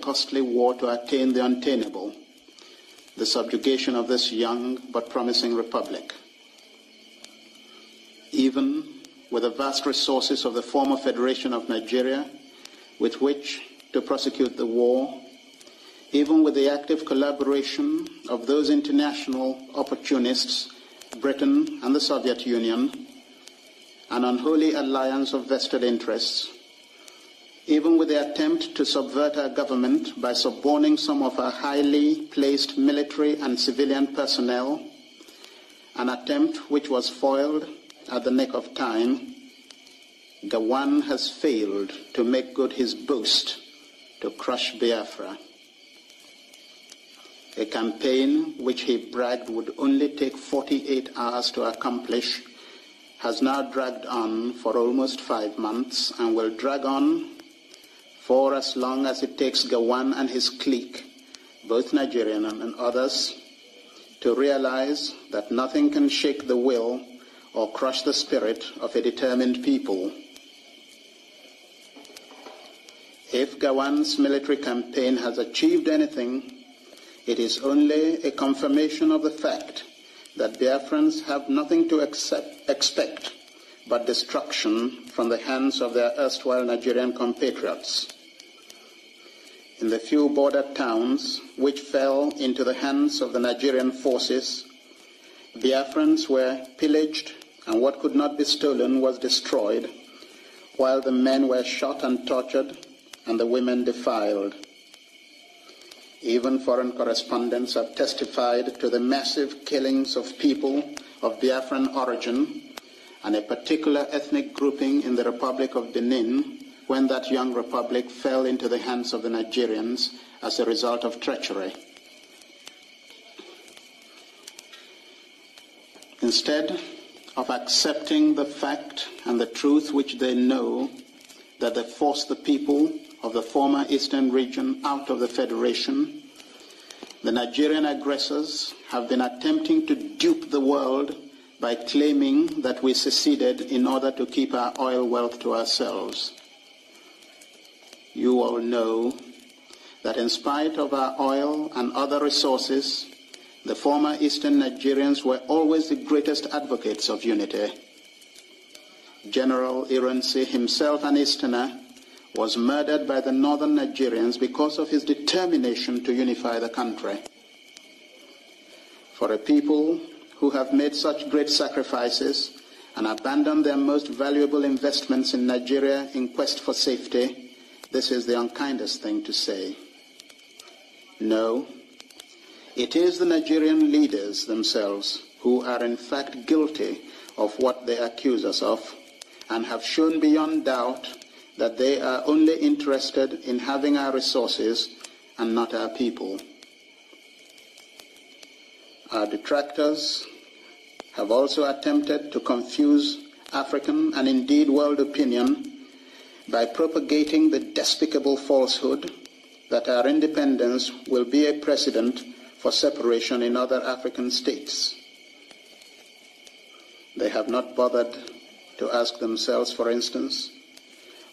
costly war to attain the unattainable, the subjugation of this young but promising republic. Even with the vast resources of the former Federation of Nigeria with which to prosecute the war, even with the active collaboration of those international opportunists, Britain and the Soviet Union, an unholy alliance of vested interests, even with the attempt to subvert our government by suborning some of our highly placed military and civilian personnel, an attempt which was foiled at the nick of time, Gowon has failed to make good his boast to crush Biafra. A campaign which he bragged would only take 48 hours to accomplish has now dragged on for almost 5 months and will drag on for as long as it takes Gowon and his clique, both Nigerian and others, to realize that nothing can shake the will or crush the spirit of a determined people. If Gowon's military campaign has achieved anything, it is only a confirmation of the fact that Biafrans have nothing to expect but destruction from the hands of their erstwhile Nigerian compatriots. In the few border towns which fell into the hands of the Nigerian forces, Biafrans were pillaged and what could not be stolen was destroyed, while the men were shot and tortured and the women defiled. Even foreign correspondents have testified to the massive killings of people of Biafran origin and a particular ethnic grouping in the Republic of Benin when that young republic fell into the hands of the Nigerians as a result of treachery. Instead of accepting the fact and the truth which they know, that they forced the people of the former eastern region out of the Federation, the Nigerian aggressors have been attempting to dupe the world by claiming that we seceded in order to keep our oil wealth to ourselves. You all know that in spite of our oil and other resources, the former eastern Nigerians were always the greatest advocates of unity. General Ironsi, himself an Easterner, was murdered by the northern Nigerians because of his determination to unify the country. For a people who have made such great sacrifices and abandoned their most valuable investments in Nigeria in quest for safety, this is the unkindest thing to say. No, it is the Nigerian leaders themselves who are in fact guilty of what they accuse us of and have shown beyond doubt that they are only interested in having our resources and not our people. Our detractors have also attempted to confuse African and indeed world opinion by propagating the despicable falsehood that our independence will be a precedent for separation in other African states. They have not bothered to ask themselves, for instance,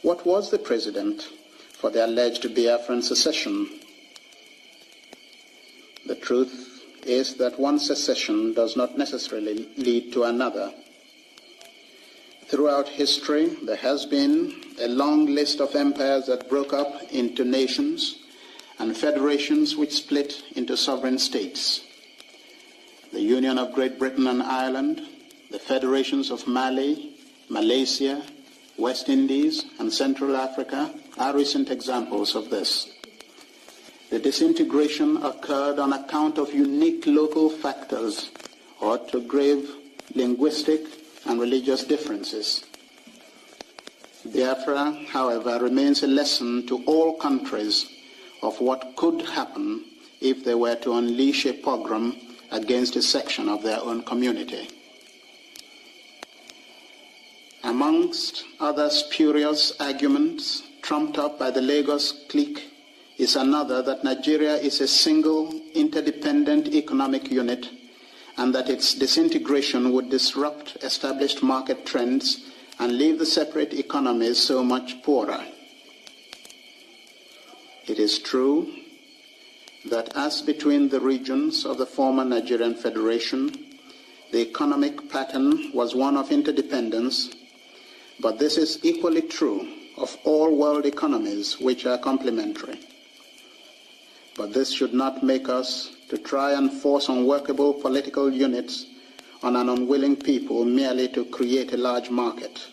what was the precedent for the alleged Biafran secession? The truth is that one secession does not necessarily lead to another. Throughout history, there has been a long list of empires that broke up into nations and federations which split into sovereign states. The Union of Great Britain and Ireland, the federations of Mali, Malaysia, West Indies, and Central Africa are recent examples of this. The disintegration occurred on account of unique local factors or to grave linguistic and religious differences. Biafra, however, remains a lesson to all countries of what could happen if they were to unleash a pogrom against a section of their own community. Amongst other spurious arguments trumped up by the Lagos clique is another that Nigeria is a single, interdependent economic unit and that its disintegration would disrupt established market trends and leave the separate economies so much poorer. It is true that as between the regions of the former Nigerian Federation, the economic pattern was one of interdependence, but this is equally true of all world economies which are complementary. But this should not make us to try and force unworkable political units on an unwilling people merely to create a large market.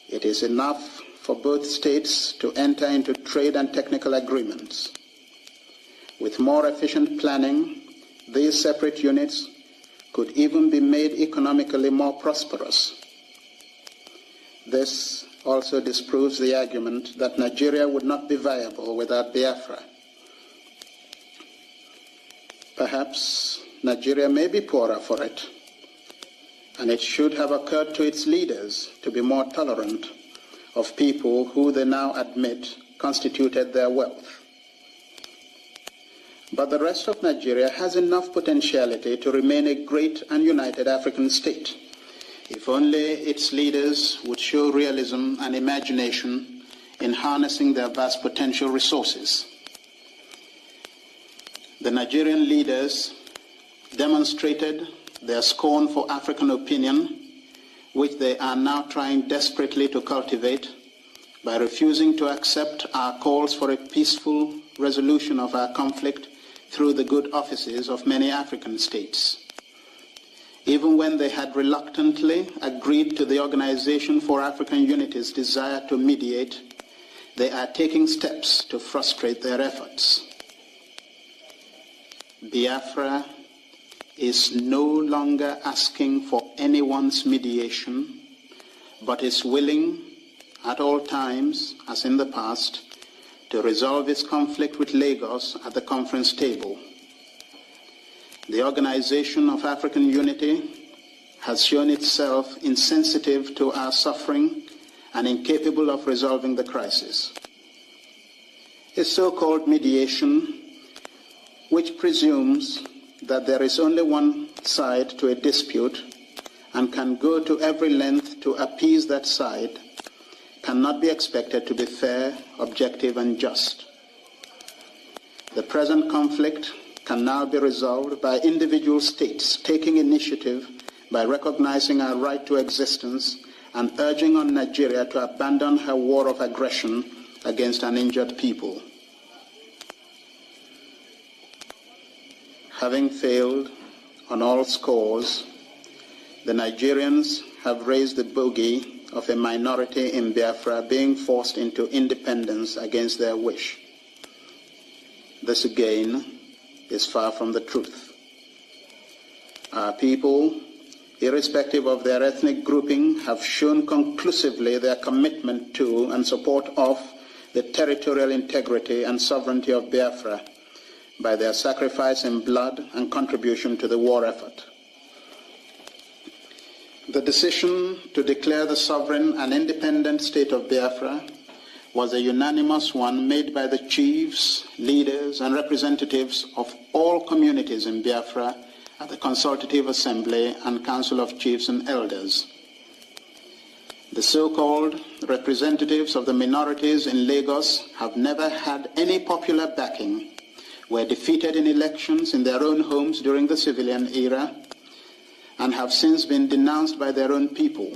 It is enough for both states to enter into trade and technical agreements. With more efficient planning, these separate units could even be made economically more prosperous. This also disproves the argument that Nigeria would not be viable without Biafra. Perhaps Nigeria may be poorer for it, and it should have occurred to its leaders to be more tolerant of people who they now admit constituted their wealth. But the rest of Nigeria has enough potentiality to remain a great and united African state, if only its leaders would show realism and imagination in harnessing their vast potential resources. The Nigerian leaders demonstrated their scorn for African opinion, which they are now trying desperately to cultivate by refusing to accept our calls for a peaceful resolution of our conflict through the good offices of many African states. Even when they had reluctantly agreed to the Organization for African Unity's desire to mediate, they are taking steps to frustrate their efforts. Biafra is no longer asking for anyone's mediation, but is willing at all times, as in the past, to resolve its conflict with Lagos at the conference table. The Organization of African Unity has shown itself insensitive to our suffering and incapable of resolving the crisis. A so-called mediation, which presumes that there is only one side to a dispute and can go to every length to appease that side, cannot be expected to be fair, objective, and just. The present conflict can now be resolved by individual states taking initiative by recognizing our right to existence and urging on Nigeria to abandon her war of aggression against an injured people. Having failed on all scores, the Nigerians have raised the bogey of a minority in Biafra being forced into independence against their wish. This again is far from the truth. Our people, irrespective of their ethnic grouping, have shown conclusively their commitment to and support of the territorial integrity and sovereignty of Biafra by their sacrifice in blood and contribution to the war effort. The decision to declare the sovereign and independent state of Biafra was a unanimous one made by the chiefs, leaders, and representatives of all communities in Biafra at the Consultative Assembly and Council of Chiefs and Elders. The so-called representatives of the minorities in Lagos have never had any popular backing, were defeated in elections in their own homes during the civilian era, and have since been denounced by their own people.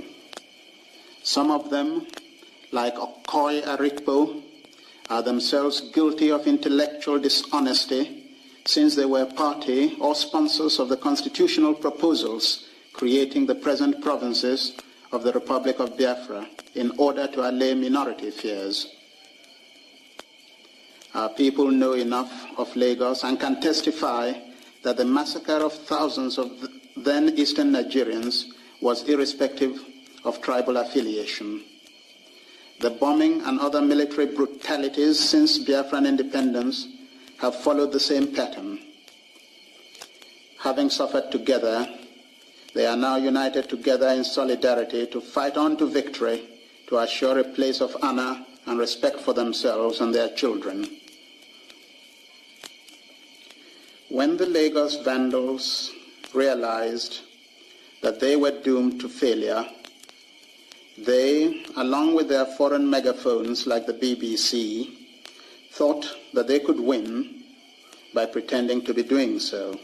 Some of them, like Ekpa, are themselves guilty of intellectual dishonesty, since they were party or sponsors of the constitutional proposals creating the present provinces of the Republic of Biafra in order to allay minority fears. Our people know enough of Lagos and can testify that the massacre of thousands of then Eastern Nigerians was irrespective of tribal affiliation. The bombing and other military brutalities since Biafran independence have followed the same pattern. Having suffered together, they are now united together in solidarity to fight on to victory to assure a place of honor and respect for themselves and their children. When the Lagos Vandals realized that they were doomed to failure, they, along with their foreign megaphones like the BBC, thought that they could win by pretending to be doing so.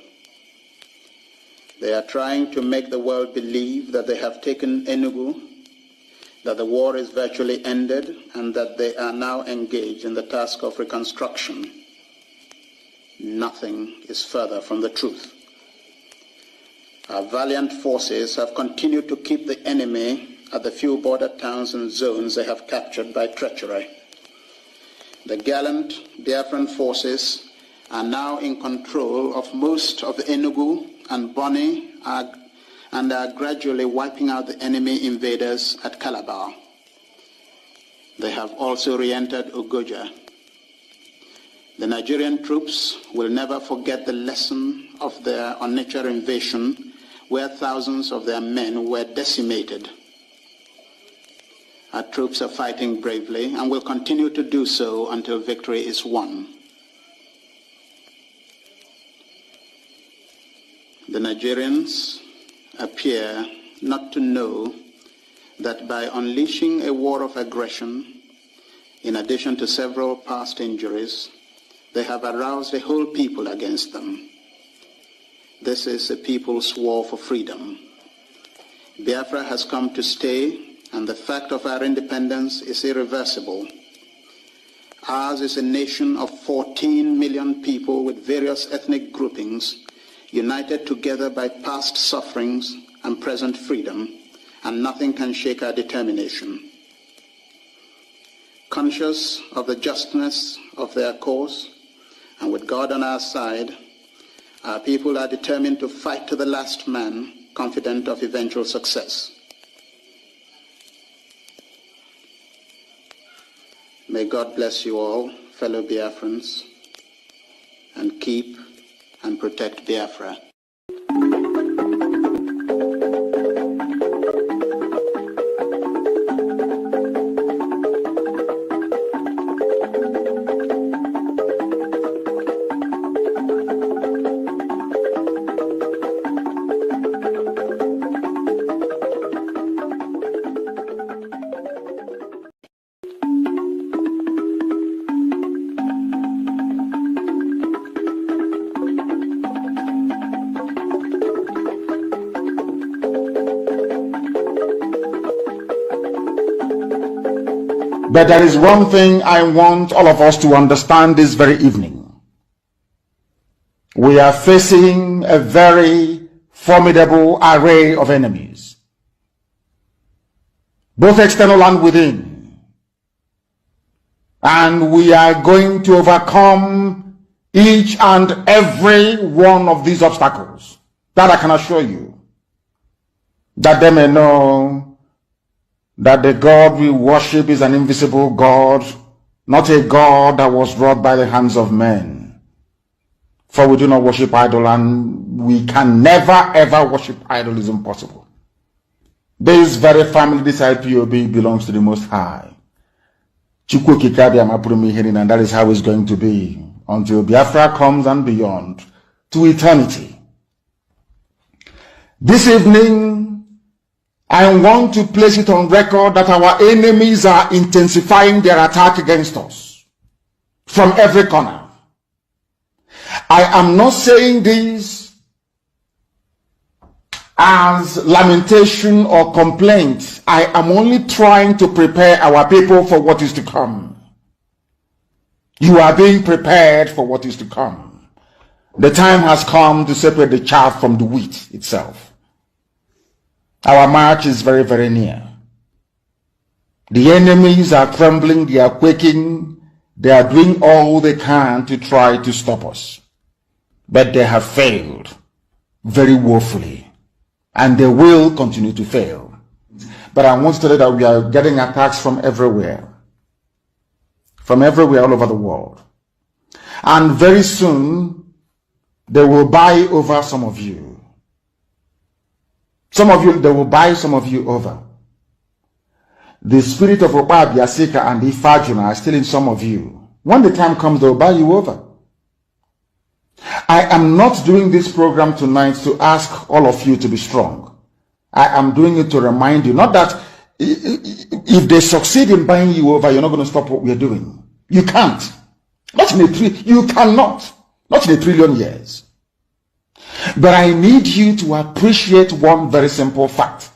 They are trying to make the world believe that they have taken Enugu, that the war is virtually ended, and that they are now engaged in the task of reconstruction. Nothing is further from the truth. Our valiant forces have continued to keep the enemy at the few border towns and zones they have captured by treachery. The gallant Biafran forces are now in control of most of the Enugu and Bonny and are gradually wiping out the enemy invaders at Calabar. They have also re-entered Ugoja. The Nigerian troops will never forget the lesson of their Onitsha invasion, where thousands of their men were decimated. Our troops are fighting bravely and will continue to do so until victory is won. The Nigerians appear not to know that by unleashing a war of aggression, in addition to several past injuries, they have aroused a whole people against them. This is a people's war for freedom. Biafra has come to stay, and the fact of our independence is irreversible. Ours is a nation of 14 million people with various ethnic groupings, united together by past sufferings and present freedom, and nothing can shake our determination. Conscious of the justness of their cause, and with God on our side, our people are determined to fight to the last man, confident of eventual success. May God bless you all, fellow Biafrans, and keep and protect Biafra. But there is one thing I want all of us to understand this very evening. We are facing a very formidable array of enemies, both external and within. And we are going to overcome each and every one of these obstacles. That I can assure you, that they may know that the God we worship is an invisible God, not a God that was wrought by the hands of men. For we do not worship idol, and we can never ever worship idol. Is impossible. This very family, this IPOB, belongs to the Most High. And that is how it's going to be until Biafra comes and beyond, to eternity. This evening, I want to place it on record that our enemies are intensifying their attack against us from every corner. I am not saying this as lamentation or complaint. I am only trying to prepare our people for what is to come. You are being prepared for what is to come. The time has come to separate the chaff from the wheat itself. Our march is very, very near. The enemies are trembling, they are quaking, they are doing all they can to try to stop us. But they have failed very woefully, and they will continue to fail. But I want to tell you that we are getting attacks from everywhere all over the world. And very soon, they will buy over some of you. Some of you, they will buy some of you over. The spirit of Ekpa, Biasika, and Ifajuna are still in some of you. When the time comes, they will buy you over. I am not doing this program tonight to ask all of you to be strong. I am doing it to remind you, not that if they succeed in buying you over, you're not going to stop what we are doing. You can't. Not in you cannot. Not in 1 trillion years. But I need you to appreciate one very simple fact.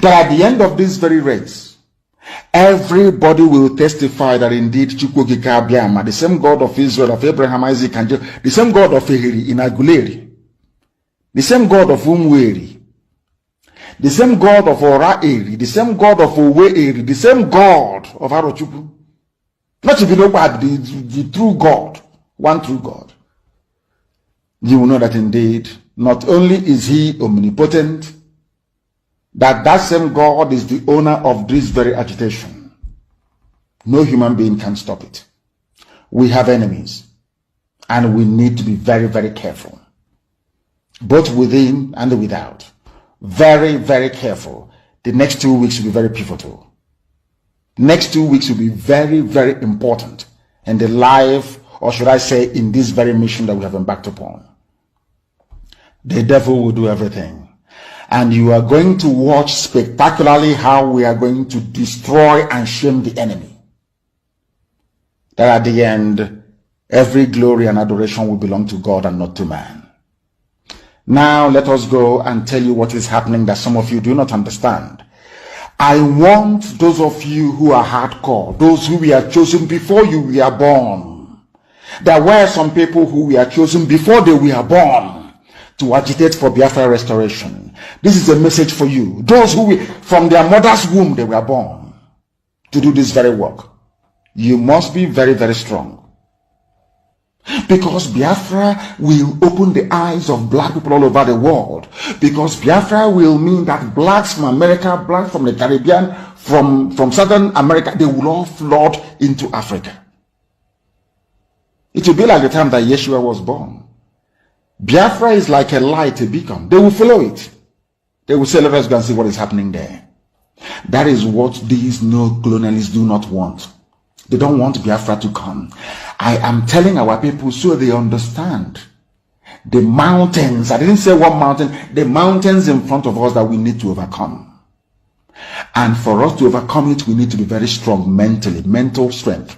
That at the end of this very race, everybody will testify that indeed Chukwuokike Abiama, the same God of Israel, of Abraham, Isaac, and Jacob, the same God of Ehiri in Aguleri, the same God of Umweri, the same God of Ora-Eri, the same God of Owe-Eri, the same God of Arochukwu. Not to be no bad, the true God, one true God. You will know that indeed, not only is he omnipotent, that same God is the owner of this very agitation. No human being can stop it. We have enemies, and we need to be very, very careful, both within and without. Very, very careful. The next 2 weeks will be very pivotal. Next 2 weeks will be very, very important in the life, or should I say, in this very mission that we have embarked upon. The devil will do everything. And you are going to watch spectacularly how we are going to destroy and shame the enemy. That at the end, every glory and adoration will belong to God and not to man. Now let us go and tell you what is happening that some of you do not understand. I want those of you who are hardcore, those who were chosen before you were born. There were some people who were chosen before they were born to agitate for Biafra restoration. This is a message for you. Those who from their mother's womb they were born to do this very work. You must be very, very strong. Because Biafra will open the eyes of black people all over the world. Because Biafra will mean that blacks from America, blacks from the Caribbean, from Southern America, they will all flood into Africa. It will be like the time that Yeshua was born. Biafra is like a light, a beacon. They will follow it. They will say, let us go and see what is happening there. That is what these no-colonialists do not want. They don't want Biafra to come. I am telling our people so they understand. The mountains, I didn't say one mountain, the mountains in front of us that we need to overcome. And for us to overcome it, we need to be very strong mentally, mental strength.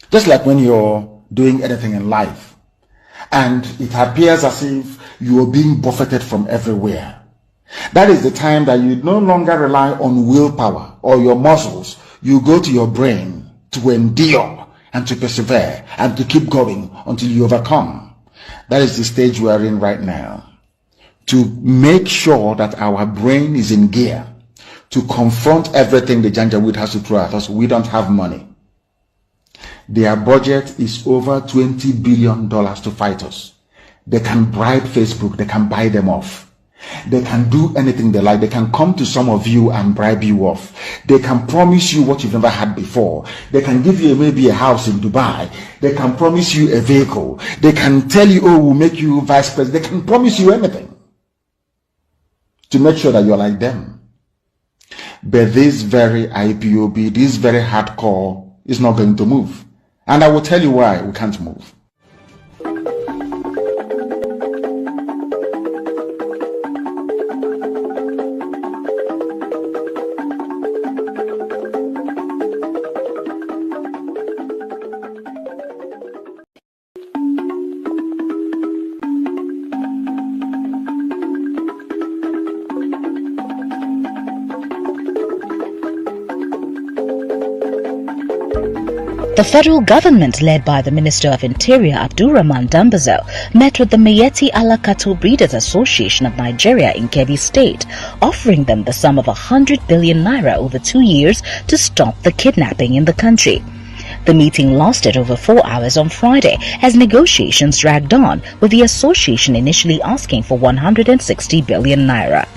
Just like when you're doing anything in life, and it appears as if you are being buffeted from everywhere. That is the time that you no longer rely on willpower or your muscles. You go to your brain to endure and to persevere and to keep going until you overcome. That is the stage we are in right now. To make sure that our brain is in gear to confront everything the Janjaweed has to throw at us. We don't have money. Their budget is over $20 billion to fight us. They can bribe Facebook. They can buy them off. They can do anything they like. They can come to some of you and bribe you off. They can promise you what you've never had before. They can give you maybe a house in Dubai. They can promise you a vehicle. They can tell you, oh, we'll make you vice president. They can promise you anything to make sure that you're like them. But this very IPOB, this very hardcore is not going to move. And I will tell you why we can't move. The federal government, led by the Minister of Interior Abdulrahman Dambazo, met with the Miyetti Allah Cattle Breeders Association of Nigeria in Kebbi State, offering them the sum of 100 billion naira over 2 years to stop the kidnapping in the country. The meeting lasted over 4 hours on Friday as negotiations dragged on, with the association initially asking for 160 billion naira.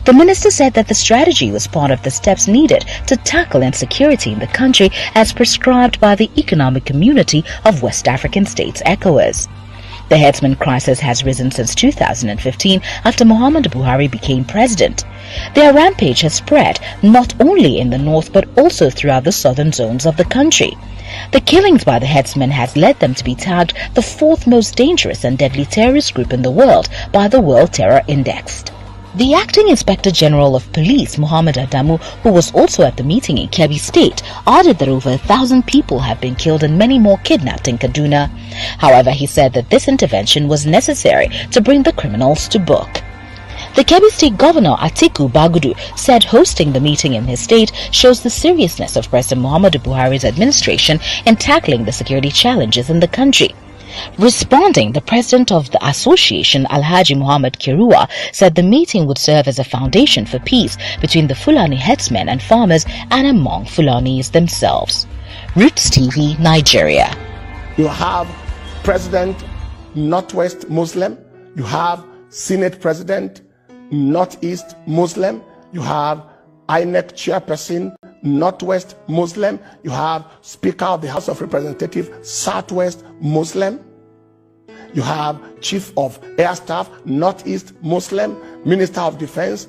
The minister said that the strategy was part of the steps needed to tackle insecurity in the country as prescribed by the Economic Community of West African States, ECOWAS. The herdsman crisis has risen since 2015 after Muhammad Buhari became president. Their rampage has spread not only in the north but also throughout the southern zones of the country. The killings by the herdsmen has led them to be tagged the fourth most dangerous and deadly terrorist group in the world by the World Terror Index. The Acting Inspector General of Police, Muhammad Adamu, who was also at the meeting in Kebbi State, added that over 1,000 people have been killed and many more kidnapped in Kaduna. However, he said that this intervention was necessary to bring the criminals to book. The Kebbi State Governor Atiku Bagudu said hosting the meeting in his state shows the seriousness of President Muhammadu Buhari's administration in tackling the security challenges in the country. Responding, the president of the association, Alhaji Muhammad Kirua, said the meeting would serve as a foundation for peace between the Fulani headsmen and farmers and among Fulanis themselves. Roots TV, Nigeria. You have President Northwest Muslim, you have Senate President Northeast Muslim, you have INEC Chairperson Northwest Muslim, you have Speaker of the House of Representatives Southwest Muslim, you have Chief of Air Staff Northeast Muslim, Minister of Defense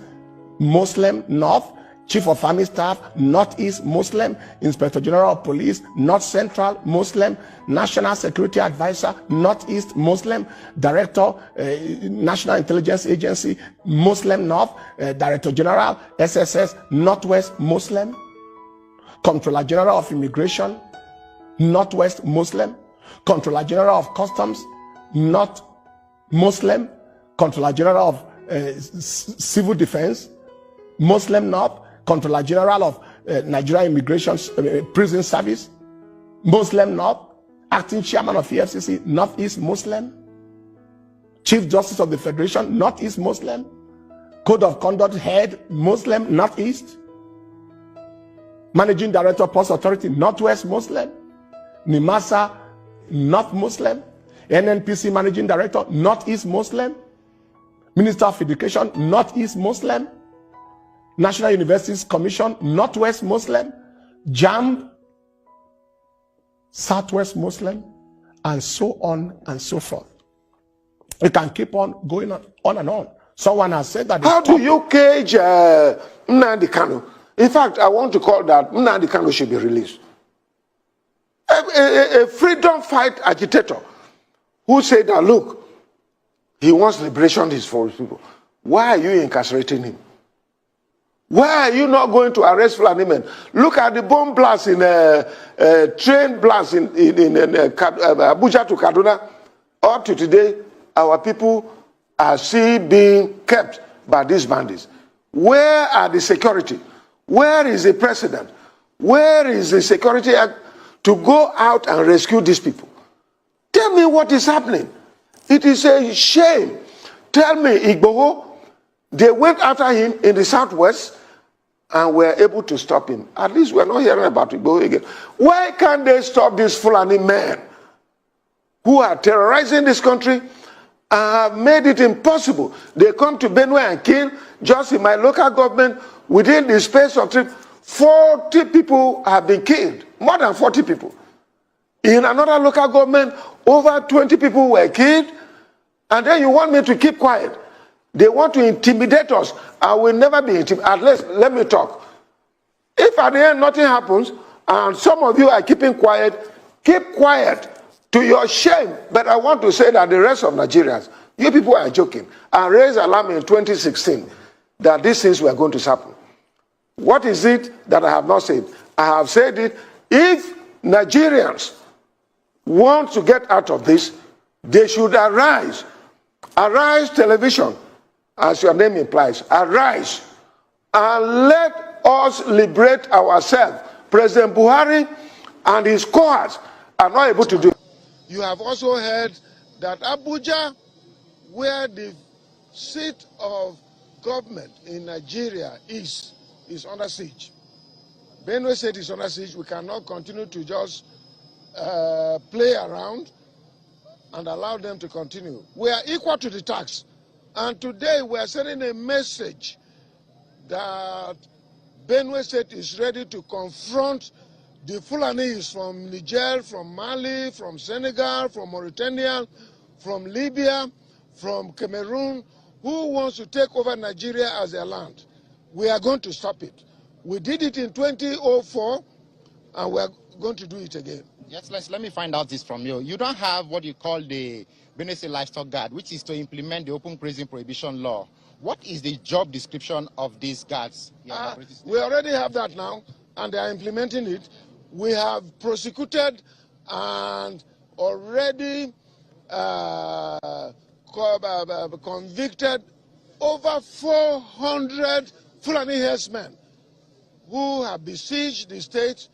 Muslim North, Chief of Army Staff Northeast Muslim, Inspector General of Police North Central Muslim, National Security Advisor Northeast Muslim, Director National Intelligence Agency Muslim North, Director General SSS Northwest Muslim, Comptroller General of Immigration Northwest Muslim, Comptroller General of Customs North Muslim, Comptroller General of Civil Defense Muslim North, Comptroller General of Nigeria Immigration Prison Service Muslim North, Acting Chairman of EFCC Northeast Muslim, Chief Justice of the Federation Northeast Muslim, Code of Conduct Head Muslim Northeast, Managing Director Post Authority Northwest Muslim, NIMASA North Muslim, NNPC Managing Director Northeast Muslim, Minister of Education Northeast Muslim, National Universities Commission Northwest Muslim, JAMB Southwest Muslim, and so on and so forth. You can keep on going on and on. Someone has said that. How do you cage Nnamdi Kanu? In fact, I want to call that Nnamdi Kanu should be released. A freedom fight agitator who said that, look, he wants liberation for his people. Why are you incarcerating him? Why are you not going to arrest Fulani men? Look at the bomb blast in train blast in Abuja to Kaduna. Up to today, our people are still being kept by these bandits. Where are the security? Where is the president? Where is the Security Act to go out and rescue these people? Tell me what is happening. It is a shame. Tell me, Igboho, they went after him in the southwest and were able to stop him. At least we're not hearing about Igboho again. Why can't they stop these Fulani men who are terrorizing this country and have made it impossible? They come to Benue and kill. Just in my local government, within the space of 40 people have been killed. More than 40 people. In another local government, over 20 people were killed. And then you want me to keep quiet. They want to intimidate us. I will never be intimidated. At least, let me talk. If at the end nothing happens, and some of you are keeping quiet, keep quiet to your shame. But I want to say that the rest of Nigerians, you people are joking. I raised alarm in 2016 that these things were going to happen. What is it that I have not said? I have said it. If Nigerians want to get out of this, they should arise. Arise Television, as your name implies. Arise and let us liberate ourselves. President Buhari and his cohorts are not able to do it. You have also heard that Abuja, where the seat of government in Nigeria is under siege. Benue State is under siege. We cannot continue to just play around and allow them to continue. We are equal to the tax. And today we are sending a message that Benue State is ready to confront the Fulanis from Niger, from Mali, from Senegal, from Mauritania, from Libya, from Cameroon, who wants to take over Nigeria as their land. We are going to stop it. We did it in 2004, and we are going to do it again. Yes, let me find out this from you. You don't have what you call the Benue State Livestock Guard, which is to implement the open grazing prohibition law. What is the job description of these guards? We already have that now, and they are implementing it. We have prosecuted and already convicted over 400 Fulani herdsmen who have besieged the state.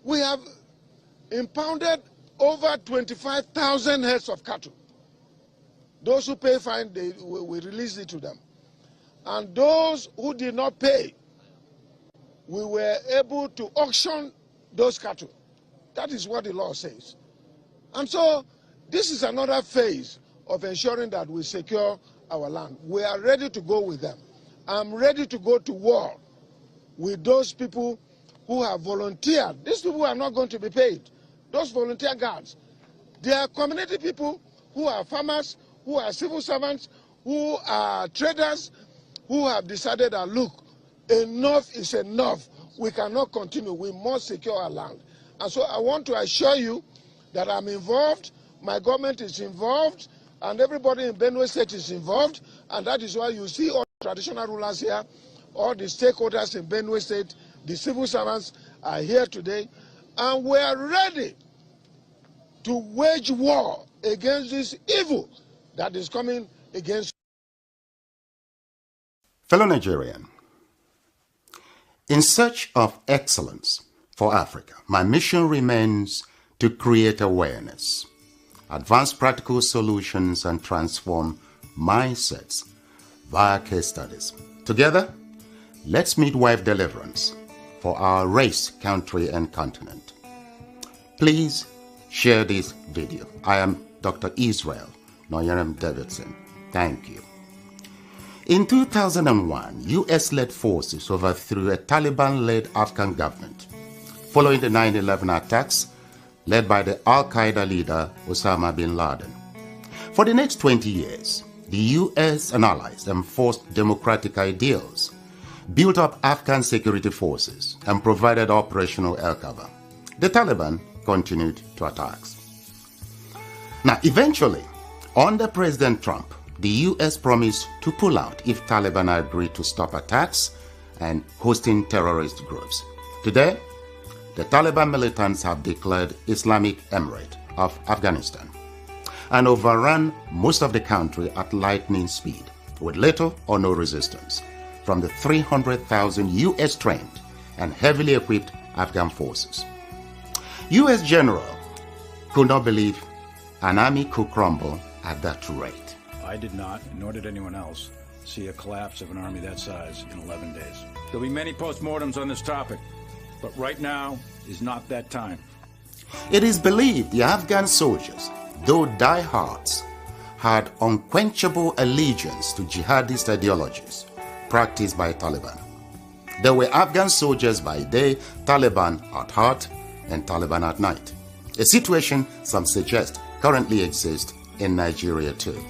We have impounded over 25,000 heads of cattle. Those who pay fine, we release it to them. And those who did not pay, we were able to auction those cattle. That is what the law says. And so this is another phase of ensuring that we secure our land. We are ready to go with them. I'm ready to go to war with those people who have volunteered. These people are not going to be paid. Those volunteer guards, they are community people who are farmers, who are civil servants, who are traders, who have decided that, look, enough is enough. We cannot continue. We must secure our land. And so I want to assure you that I'm involved, my government is involved, and everybody in Benue State is involved, and that is why you see all the traditional rulers here, all the stakeholders in Benue State, the civil servants are here today, and we are ready to wage war against this evil that is coming against. Fellow Nigerian, in search of excellence for Africa, my mission remains to create awareness, advance practical solutions, and transform mindsets via case studies. Together, let's midwife deliverance for our race, country, and continent. Please share this video. I am Dr. Israel Noyerem Davidson. Thank you. In 2001, US-led forces overthrew a Taliban-led Afghan government following the 9/11 attacks led by the Al-Qaeda leader Osama bin Laden. For the next 20 years, the US and allies enforced democratic ideals, built up Afghan security forces, and provided operational air cover. The Taliban continued to attacks. Now, eventually, under President Trump, the US promised to pull out if Taliban agreed to stop attacks and hosting terrorist groups. Today, the Taliban militants have declared Islamic Emirate of Afghanistan and overrun most of the country at lightning speed with little or no resistance from the 300,000 US-trained and heavily equipped Afghan forces. US general could not believe an army could crumble at that rate. I did not, nor did anyone else, see a collapse of an army that size in 11 days. There'll be many postmortems on this topic, but right now is not that time. It is believed the Afghan soldiers, though diehards, had unquenchable allegiance to jihadist ideologies practiced by Taliban. There were Afghan soldiers by day, Taliban at heart, and Taliban at night. A situation some suggest currently exists in Nigeria too.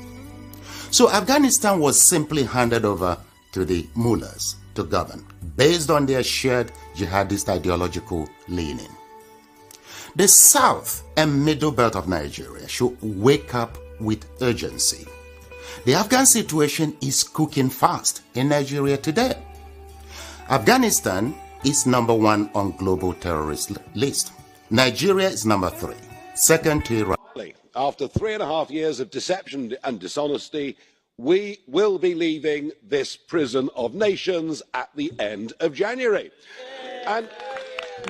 So Afghanistan was simply handed over to the mullahs to govern based on their shared jihadist ideological leaning. The south and middle belt of Nigeria should wake up with urgency. The Afghan situation is cooking fast in Nigeria today. Afghanistan is number 1 on global terrorist list. Nigeria is number 3, second to Iraq. After 3.5 years of deception and dishonesty, we will be leaving this prison of nations at the end of January. And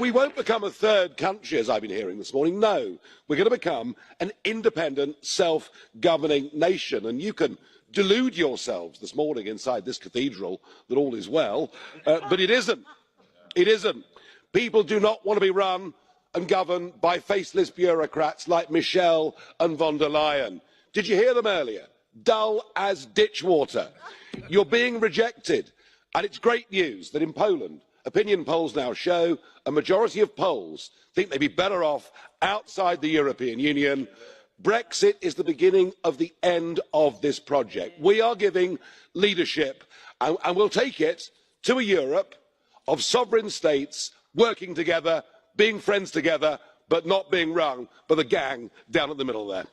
we won't become a third country, as I've been hearing this morning. No, we're going to become an independent, self-governing nation. And you can delude yourselves this morning inside this cathedral that all is well, but it isn't. It isn't. People do not want to be run and governed by faceless bureaucrats like Michel and von der Leyen. Did you hear them earlier? Dull as ditch water. You're being rejected. And it's great news that in Poland, opinion polls now show a majority of Poles think they'd be better off outside the European Union. Brexit is the beginning of the end of this project. We are giving leadership, and we'll take it to a Europe of sovereign states working together, being friends together, but not being run by the gang down at the middle there.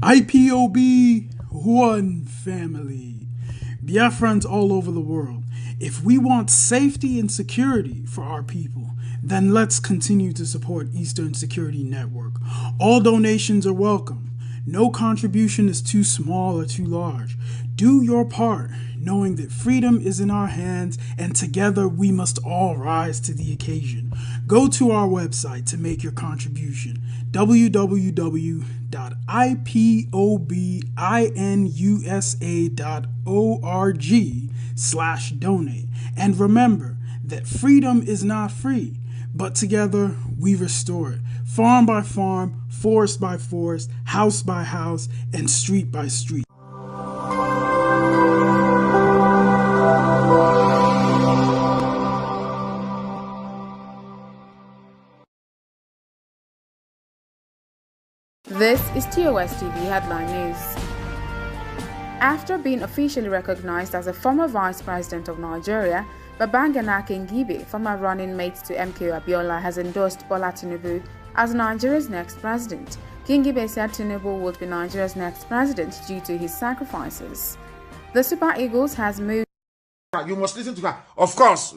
IPOB, one family. Biafrans all over the world. If we want safety and security for our people, then let's continue to support Eastern Security Network. All donations are welcome. No contribution is too small or too large. Do your part, knowing that freedom is in our hands and together we must all rise to the occasion. Go to our website to make your contribution, www.ipobinUSA.org/donate. And remember that freedom is not free, but together we restore it, farm by farm, forest by forest, house by house, and street by street. This is TOS TV Headline News. After being officially recognized as a former Vice President of Nigeria, Babangana Kingibe, former running mate to MK Abiola, has endorsed Bola Tinubu as Nigeria's next president. Kingibe said Tinubu would be Nigeria's next president due to his sacrifices. The Super Eagles has moved. You must listen to her. Of course,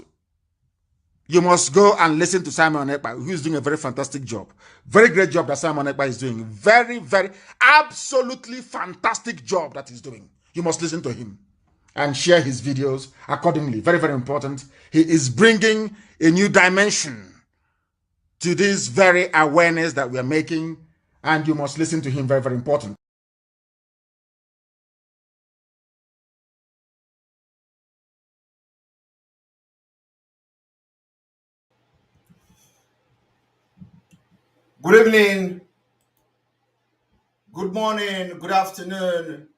you must go and listen to Simon Ekpa, who is doing a very fantastic job. Very great job that Simon Ekpa is doing. Very, very, absolutely fantastic job that he's doing. You must listen to him and share his videos accordingly. Very, very important. He is bringing a new dimension to this very awareness that we are making, and you must listen to him. Very, very important. Good evening, good morning, good afternoon,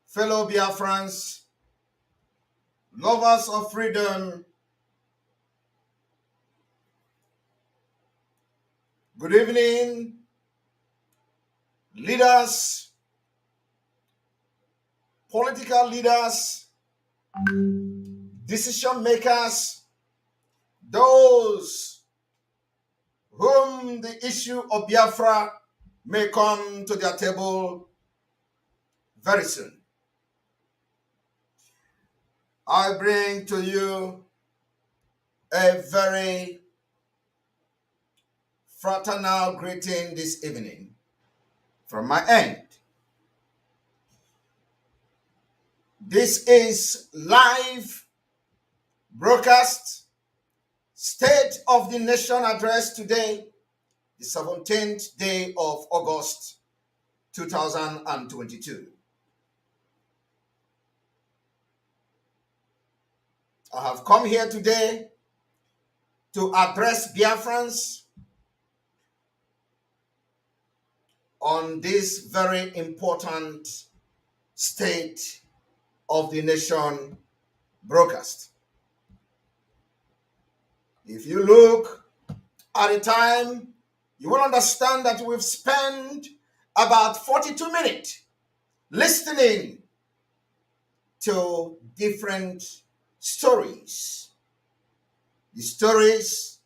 fellow Biafrans, lovers of freedom. Good evening, leaders, political leaders, decision makers, those whom the issue of Biafra may come to their table very soon. I bring to you a very fraternal greeting this evening from my end. This is live broadcast State of the Nation address today, the 17th day of August 2022. I have come here today to address Biafrans on this very important State of the Nation broadcast. If you look at the time, you will understand that we've spent about 42 minutes listening to different stories. The stories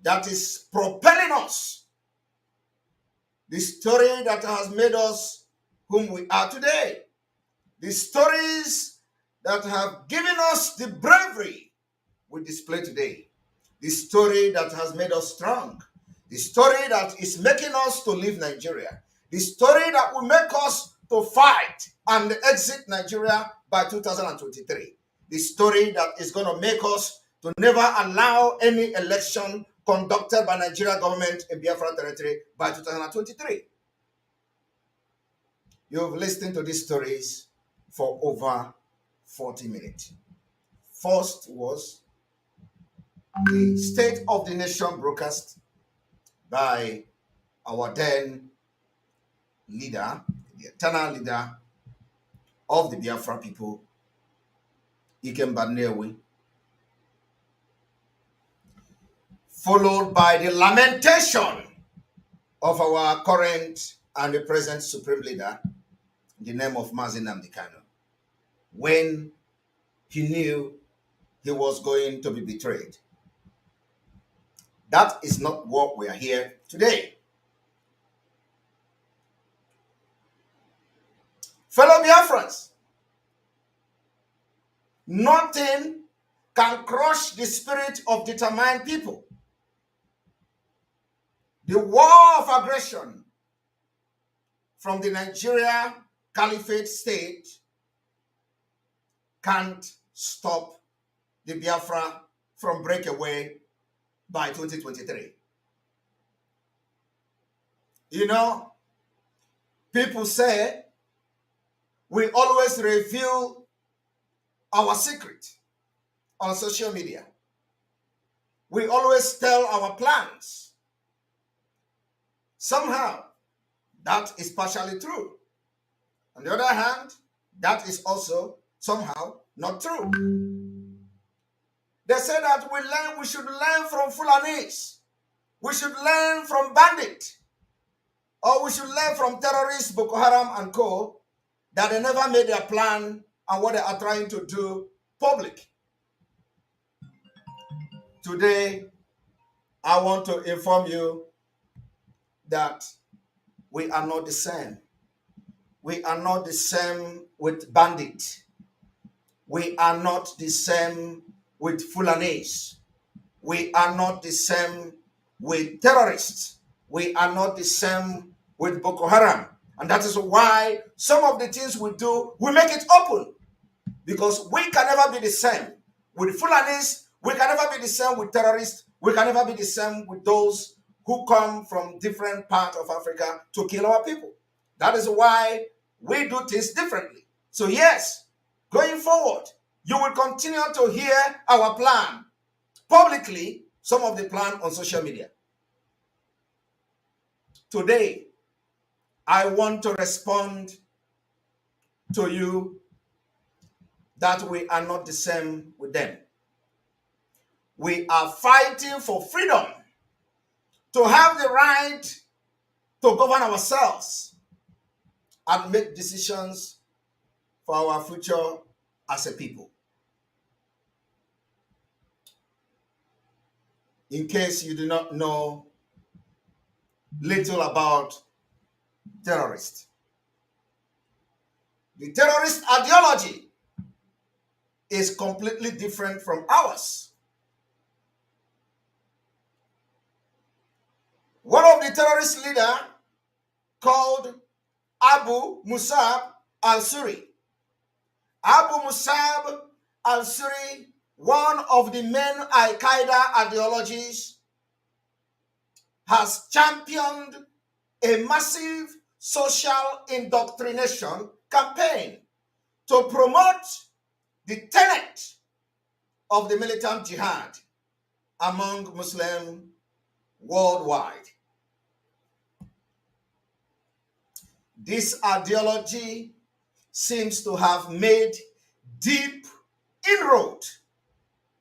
that is propelling us. The story that has made us whom we are today. The stories that have given us the bravery we display today. The story that has made us strong. The story that is making us to leave Nigeria. The story that will make us to fight and exit Nigeria by 2023. The story that is going to make us to never allow any election conducted by Nigeria government in Biafra territory by 2023. You've listened to these stories for over 40 minutes. First was the State of the Nation broadcast by our then leader, the eternal leader of the Biafra people, Ikemba Nnewi, followed by the lamentation of our current and the present supreme leader, in the name of Mazi Nnamdi Kanu, when he knew he was going to be betrayed. That is not what we are here today. Fellow Biafrans, nothing can crush the spirit of determined people. The war of aggression from the Nigeria Caliphate state can't stop the Biafra from breakaway by 2023. You know, people say we always reveal our secret on social media. We always tell our plans. Somehow, that is partially true. On the other hand, that is also somehow not true. They say that we should learn from Fulanis. We should learn from bandits. Or we should learn from terrorists, Boko Haram and co, that they never made their plan and what they are trying to do public. Today, I want to inform you that we are not the same. We are not the same with bandits. We are not the same with Fulanis. We are not the same with terrorists. We are not the same with Boko Haram. And that is why some of the things we do, we make it open. Because we can never be the same with Fulanis. We can never be the same with terrorists. We can never be the same with those who come from different parts of Africa to kill our people. That is why we do things differently. So yes, going forward, you will continue to hear our plan publicly, some of the plan on social media. Today, I want to respond to you that we are not the same with them. We are fighting for freedom, to have the right to govern ourselves and make decisions for our future as a people. In case you do not know little about terrorists, the terrorist ideology is completely different from ours. One of the terrorist leaders called Abu Musab al-Suri. Abu Musab al-Suri, one of the main Al-Qaeda ideologies, has championed a massive social indoctrination campaign to promote the tenet of the militant jihad among Muslims worldwide. This ideology seems to have made deep inroad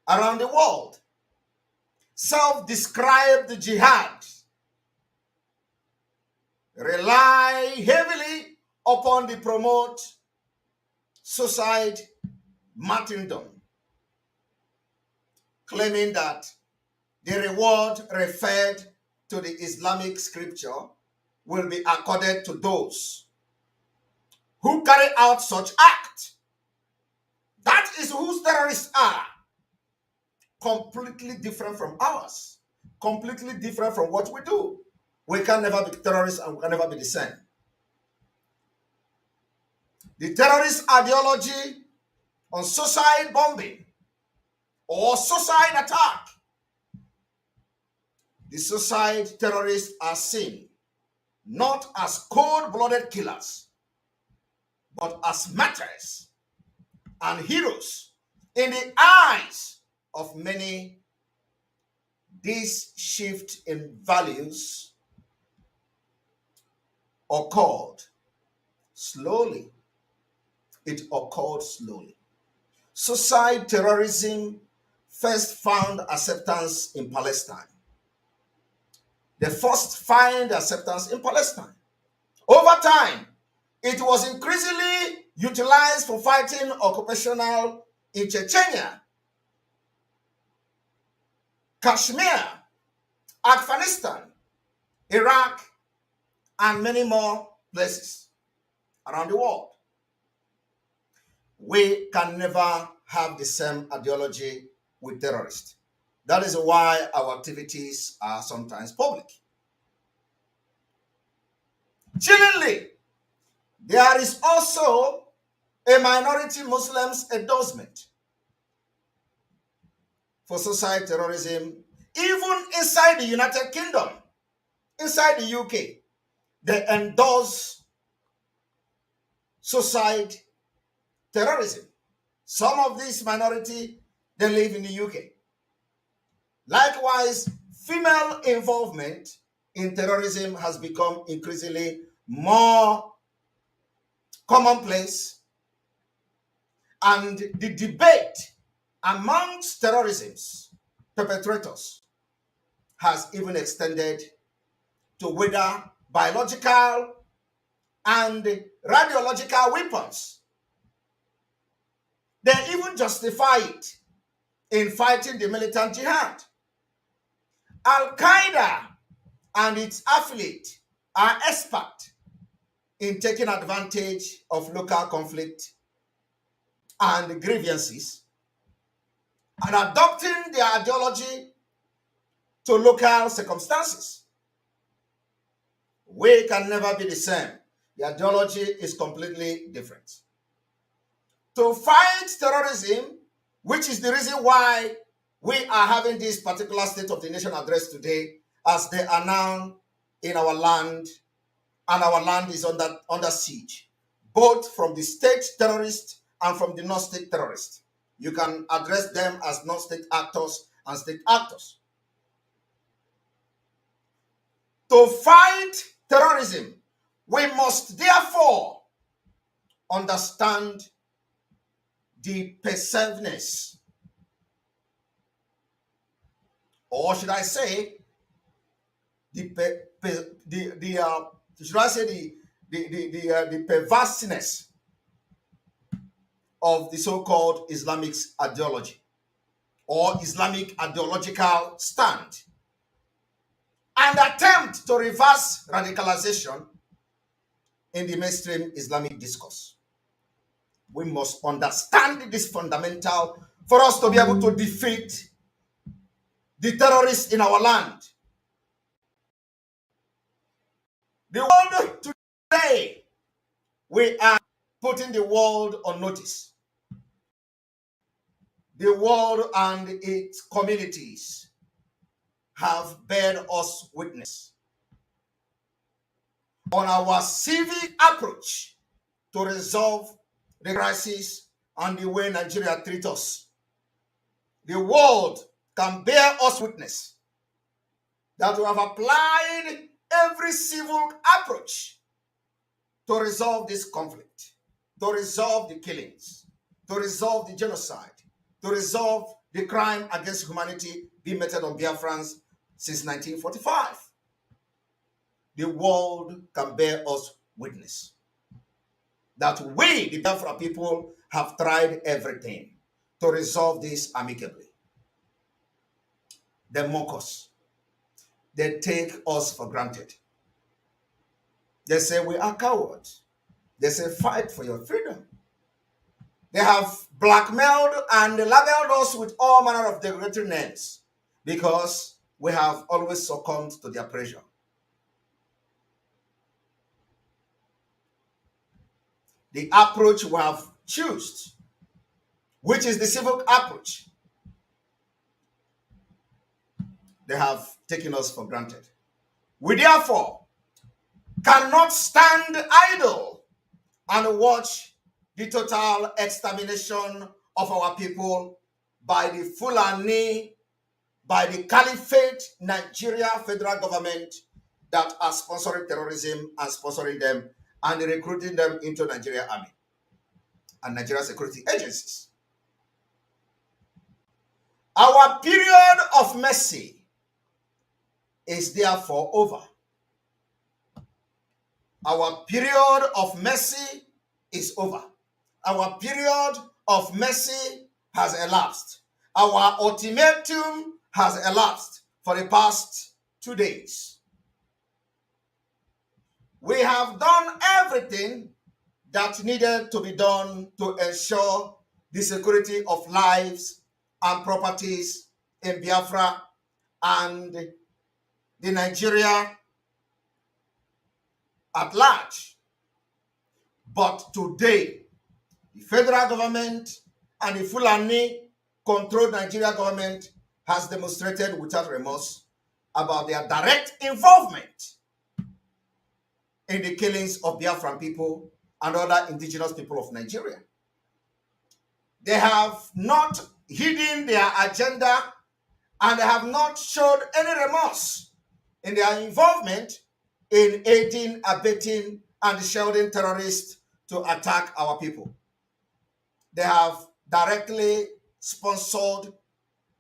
around the world. Self-described jihad rely heavily upon the promote suicide martyrdom, claiming that the reward referred to the Islamic scripture will be accorded to those who carry out such act. That is whose terrorists are. Completely different from ours. Completely different from what we do. We can never be terrorists and we can never be the same. The terrorist ideology on suicide bombing or suicide attack. The suicide terrorists are seen not as cold-blooded killers, but as martyrs and heroes in the eyes of many. This shift in values occurred slowly. It occurred slowly. Suicide terrorism first found acceptance in Palestine. They first find acceptance in Palestine. Over time, it was increasingly utilized for fighting occupational in Chechnya, Kashmir, Afghanistan, Iraq, and many more places around the world. we can never have the same ideology with terrorists. That is why our activities are sometimes public. Chillingly, there is also a minority Muslims endorsement for suicide terrorism, even inside the United Kingdom, inside the UK, they endorse suicide terrorism. Some of these minority, they live in the UK. Likewise, female involvement in terrorism has become increasingly more commonplace, and the debate amongst terrorism's perpetrators has even extended to whether biological and radiological weapons. They even justify it in fighting the militant jihad. Al-Qaeda and its affiliate are expert in taking advantage of local conflict and grievances and adopting their ideology to local circumstances. We can never be the same. The ideology is completely different. To fight terrorism, which is the reason why we are having this particular State of the Nation address today, as they are now in our land, and our land is under siege, both from the state terrorists and from the non-state terrorists. You can address them as non-state actors and state actors. To fight terrorism, we must therefore understand the pervasiveness, or should I say, the perverseness of the so-called Islamic ideology or Islamic ideological stand, and attempt to reverse radicalization in the mainstream Islamic discourse. We must understand this fundamental for us to be able to defeat the terrorists in our land. The world today, we are putting the world on notice. The world and its communities have borne us witness on our civic approach to resolve the crisis and the way Nigeria treats us. The world can bear us witness that we have applied every civil approach to resolve this conflict, to resolve the killings, to resolve the genocide, to resolve the crime against humanity being meted on Biafrans since 1945. The world can bear us witness that we, the Biafra people, have tried everything to resolve this amicably. They mock us. They take us for granted. They say we are cowards. They say fight for your freedom. They have blackmailed and labeled us with all manner of derogatory names because we have always succumbed to their pressure. The approach we have chosen, which is the civil approach, they have taken us for granted. We therefore cannot stand idle and watch the total extermination of our people by the Fulani, by the Caliphate Nigeria federal government that are sponsoring terrorism and sponsoring them and recruiting them into Nigeria Army and Nigeria security agencies. Our period of mercy is therefore over. Our period of mercy is over. Our period of mercy has elapsed. Our ultimatum has elapsed for the past 2 days. We have done everything that needed to be done to ensure the security of lives and properties in Biafra and the Nigeria at large. But today, the federal government and the Fulani-controlled Nigeria government has demonstrated without remorse about their direct involvement in the killings of Biafran people and other indigenous people of Nigeria. They have not hidden their agenda and they have not showed any remorse in their involvement in aiding, abetting, and shielding terrorists to attack our people. They have directly sponsored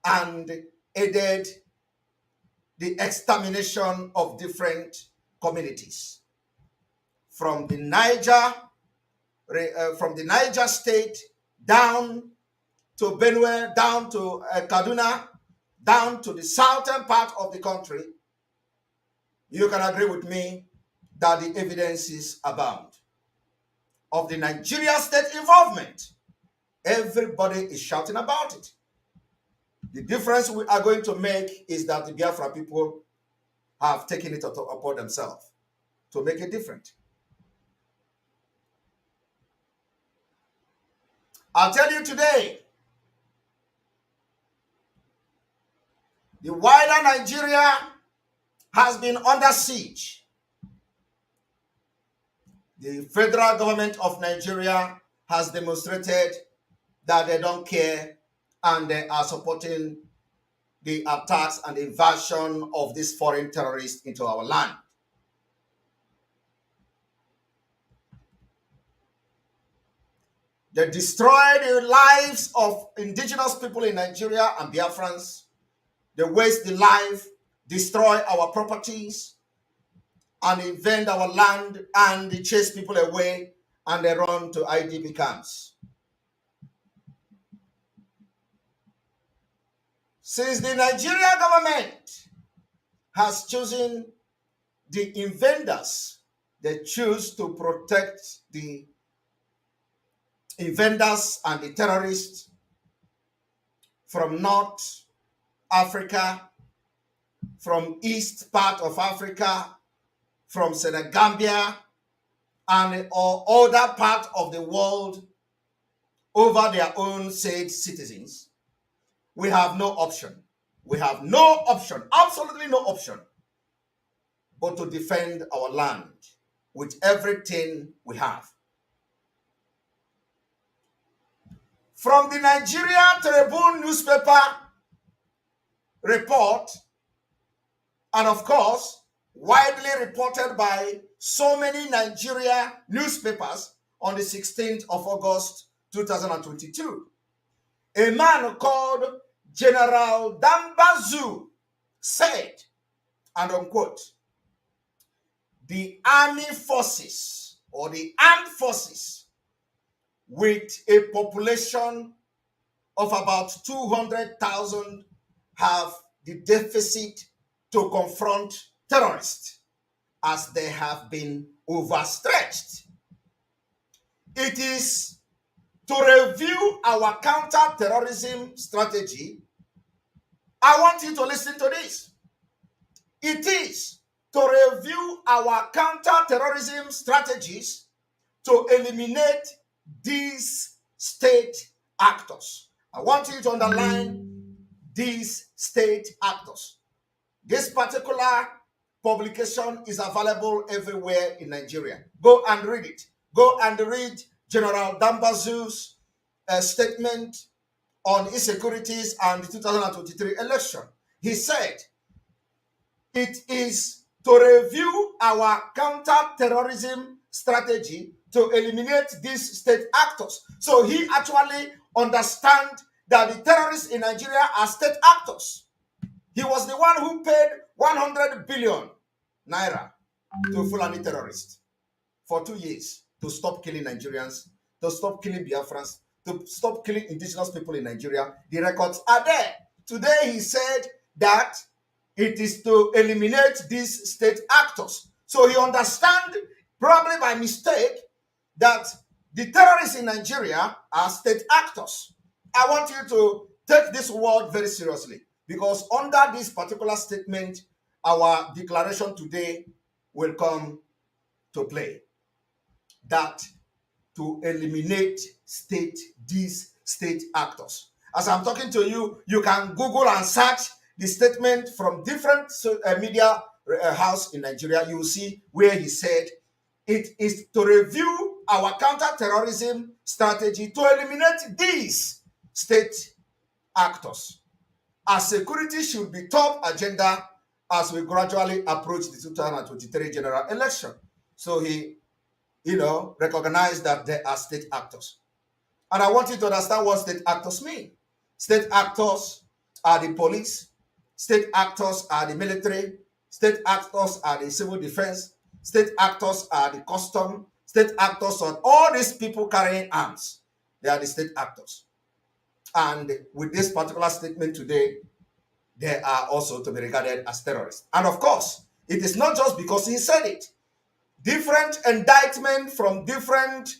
and aided the extermination of different communities. From the Niger state down to Benue, down to Kaduna, down to the southern part of the country, you can agree with me that the evidences abound of the Nigeria state involvement. Everybody is shouting about it. The difference we are going to make is that the Biafra people have taken it upon themselves to make it different. I'll tell you today, the wider Nigeria has been under siege. The federal government of Nigeria has demonstrated that they don't care and they are supporting the attacks and invasion of these foreign terrorists into our land. They destroy the lives of indigenous people in Nigeria and Biafrans. They waste the life, destroy our properties, and invade our land, and they chase people away, and they run to IDP camps. Since the Nigeria government has chosen the invaders, they choose to protect the invaders and the terrorists from North Africa, from East part of Africa, from Senegambia, and or other part of the world over their own said citizens. We have no option. We have no option, absolutely no option, but to defend our land with everything we have. From the Nigeria Tribune newspaper report, and of course, widely reported by so many Nigeria newspapers on the 16th of August 2022, a man called General Dambazu said, and unquote, the army forces or the armed forces with a population of about 200,000 have the deficit to confront terrorists as they have been overstretched. It is to review our counter-terrorism strategy. I want you to listen to this. It is to review our counter-terrorism strategies to eliminate these state actors. I want you to underline these state actors. This particular publication is available everywhere in Nigeria. Go and read it. Go and read General Dambazu's statement on insecurities and the 2023 election. He said, it is to review our counter-terrorism strategy to eliminate these state actors. So he actually understands that the terrorists in Nigeria are state actors. He was the one who paid 100 billion naira to Fulani terrorists for 2 years to stop killing Nigerians, to stop killing Biafrans, to stop killing indigenous people in Nigeria. The records are there. Today he said that it is to eliminate these state actors. So he understands, probably by mistake, that the terrorists in Nigeria are state actors. I want you to take this word very seriously, because under this particular statement, our declaration today will come to play. That to eliminate these state actors. As I'm talking to you, you can Google and search the statement from different media house in Nigeria. You will see where he said it is to review our counter-terrorism strategy to eliminate these state actors, as security should be top agenda as we gradually approach the 2023 general election. So he, recognized that they are state actors. And I want you to understand what state actors mean. State actors are the police, state actors are the military, state actors are the civil defense, state actors are the custom, state actors are all these people carrying arms. They are the state actors. And with this particular statement today, they are also to be regarded as terrorists. And of course, it is not just because he said it. Different indictment from different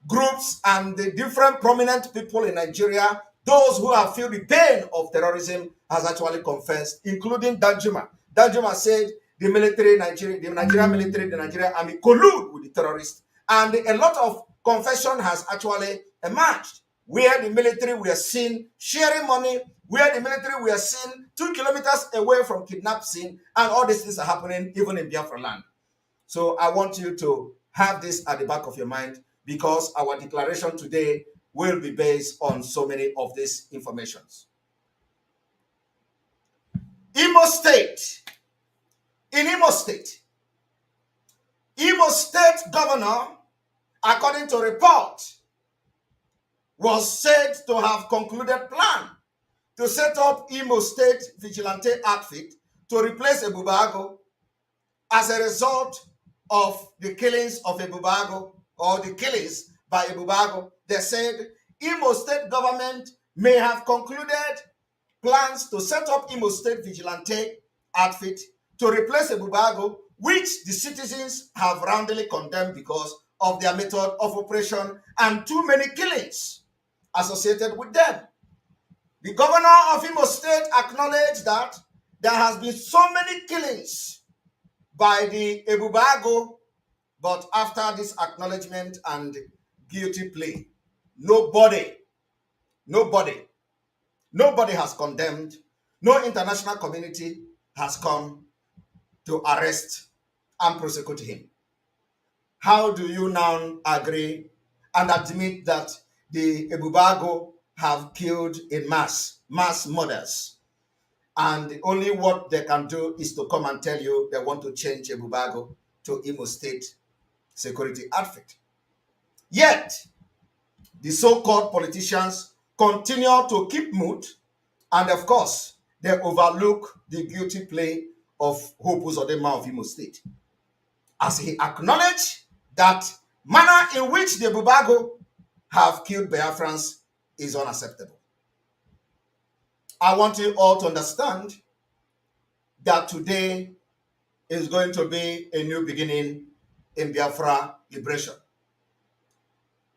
groups and the different prominent people in Nigeria, those who have felt the pain of terrorism, has actually confessed, including Danjuma. Danjuma said the Nigerian military, the Nigerian army collude with the terrorists. And a lot of confession has actually emerged, where the military were seen sharing money, where the military were seen 2 kilometers away from kidnap scene, and all these things are happening even in Biafra land. So I want you to have this at the back of your mind, because our declaration today will be based on so many of these informations. Imo State. In Imo State governor, according to report, was said to have concluded plan to set up Imo State vigilante outfit to replace Ebubago as a result of the killings of Ebubago, or the killings by Ebubago. They said Imo State government may have concluded plans to set up Imo State vigilante outfit to replace Ebubago, which the citizens have roundly condemned because of their method of operation and too many killings associated with them. The governor of Imo State acknowledged that there has been so many killings by the Ebubago, but after this acknowledgement and guilty plea, nobody has condemned, no international community has come to arrest and prosecute him. How do you now agree and admit that the Ebubago have killed in mass murders, and only what they can do is to come and tell you they want to change Ebubago to Imo State security outfit? Yet, the so-called politicians continue to keep mute, and of course, they overlook the guilty plea of Hope Uzodinma of Imo State, as he acknowledged that manner in which the Ebubago have killed Biafrans is unacceptable. I want you all to understand that today is going to be a new beginning in Biafra liberation.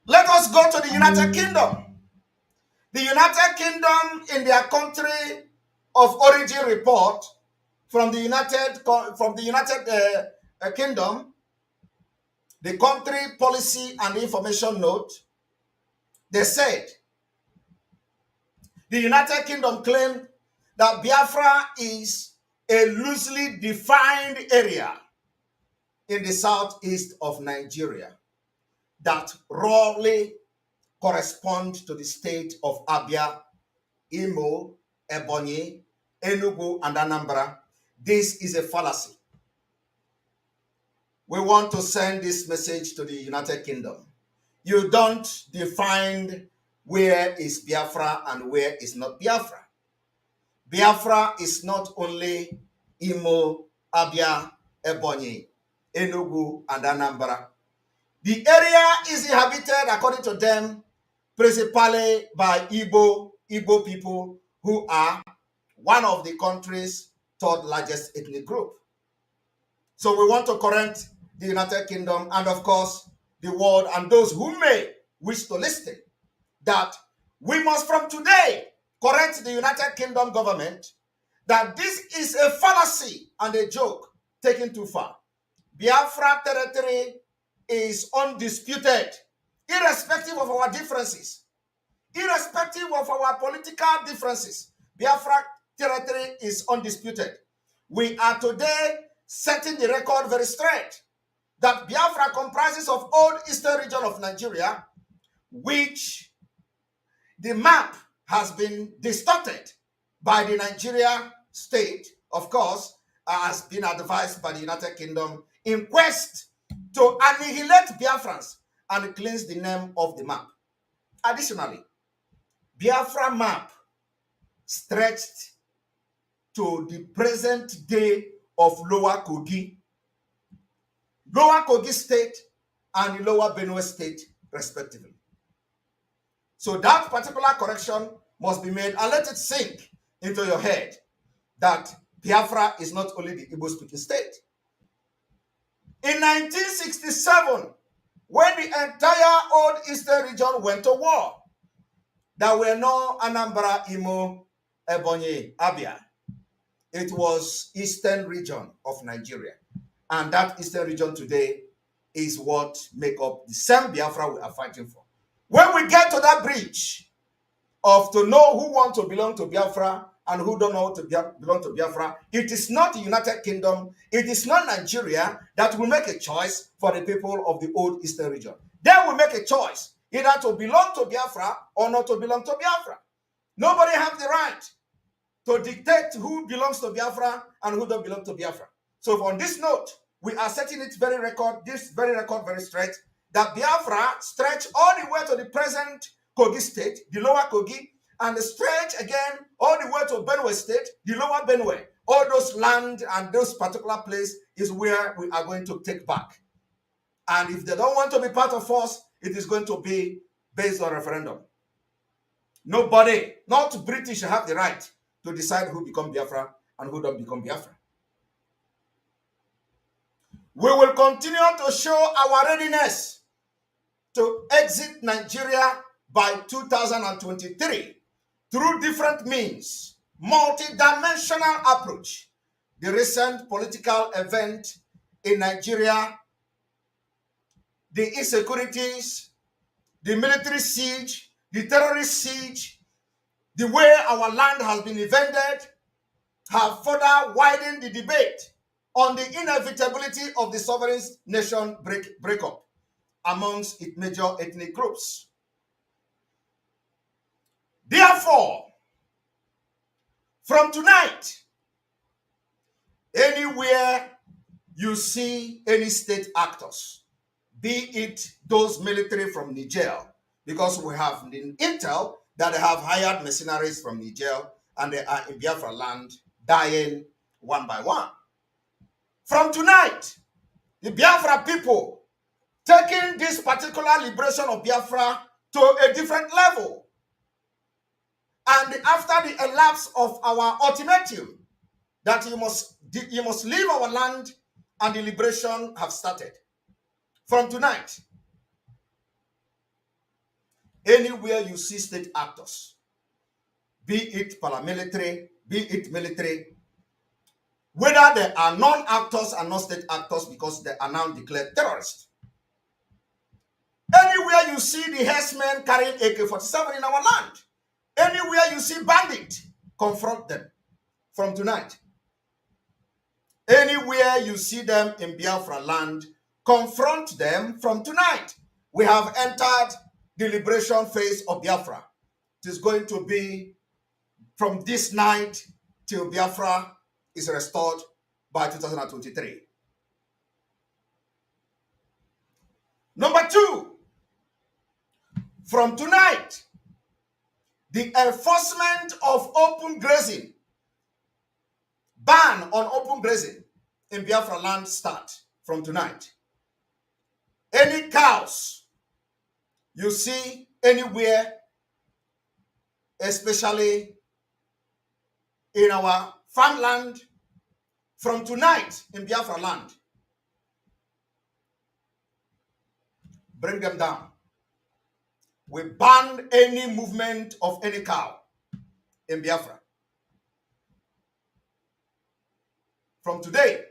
Let us go to the United Kingdom. The United Kingdom, in their country of origin report from the United Kingdom, the country policy and information note, they said the United Kingdom claimed that Biafra is a loosely defined area in the southeast of Nigeria that roughly correspond to the state of Abia, Imo, Ebonyi, Enugu, and Anambra. This is a fallacy. We want to send this message to the United Kingdom. You don't define where is Biafra and where is not Biafra. Biafra is not only Imo, Abia, Ebonyi, Enugu, and Anambra. The area is inhabited, according to them, principally by Igbo people, who are one of the country's third largest ethnic group. So we want to correct the United Kingdom, and of course, the world and those who may wish to listen that we must from today correct the United Kingdom government that this is a fallacy and a joke taken too far. Biafra territory is undisputed, irrespective of our differences, irrespective of our political differences. Biafra territory is undisputed. We are today setting the record very straight that Biafra comprises of old eastern region of Nigeria, which the map has been distorted by the Nigeria state, of course, has been advised by the United Kingdom in quest to annihilate Biafrans and cleanse the name of the map. Additionally, Biafra map stretched to the present day of Lower Kogi State and Lower Benue State, respectively. So that particular correction must be made, and let it sink into your head that Biafra is not only the Igbo-speaking state. In 1967, when the entire old eastern region went to war, there were no Anambra, Imo, Ebonyi, Abia. It was eastern region of Nigeria. And that eastern region today is what make up the same Biafra we are fighting for. When we get to that bridge of to know who want to belong to Biafra and who don't know to belong to Biafra, it is not the United Kingdom, it is not Nigeria that will make a choice for the people of the old eastern region. They will make a choice either to belong to Biafra or not to belong to Biafra. Nobody has the right to dictate who belongs to Biafra and who don't belong to Biafra. So on this note, we are setting it very straight, that Biafra stretch all the way to the present Kogi state, the lower Kogi, and stretch again all the way to Benue state, the lower Benue. All those land and those particular place is where we are going to take back. And if they don't want to be part of us, it is going to be based on referendum. Nobody, not British, have the right to decide who become Biafra and who don't become Biafra. We will continue to show our readiness to exit Nigeria by 2023 through different means, multi-dimensional approach. The recent political event in Nigeria, the insecurities, the military siege, the terrorist siege, the way our land has been invaded, have further widened the debate on the inevitability of the sovereign nation breakup amongst its major ethnic groups. Therefore, from tonight, anywhere you see any state actors, be it those military from Niger, because we have the intel that they have hired mercenaries from Niger and they are in Biafra land dying one by one. From tonight, the Biafra people taking this particular liberation of Biafra to a different level. And after the elapse of our ultimatum that you must leave our land and the liberation have started. From tonight, anywhere you see state actors, be it paramilitary, be it military, whether they are non-actors and non-state actors because they are now declared terrorists. Anywhere you see the herdsmen carrying AK-47 in our land, anywhere you see bandits, confront them from tonight. Anywhere you see them in Biafra land, confront them from tonight. We have entered the liberation phase of Biafra. It is going to be from this night till Biafra is restored by 2023. Number two, from tonight, the enforcement of open grazing, ban on open grazing in Biafra land start from tonight. Any cows you see anywhere, especially in our farmland, from tonight in Biafra land, bring them down. We ban any movement of any cow in Biafra. From today,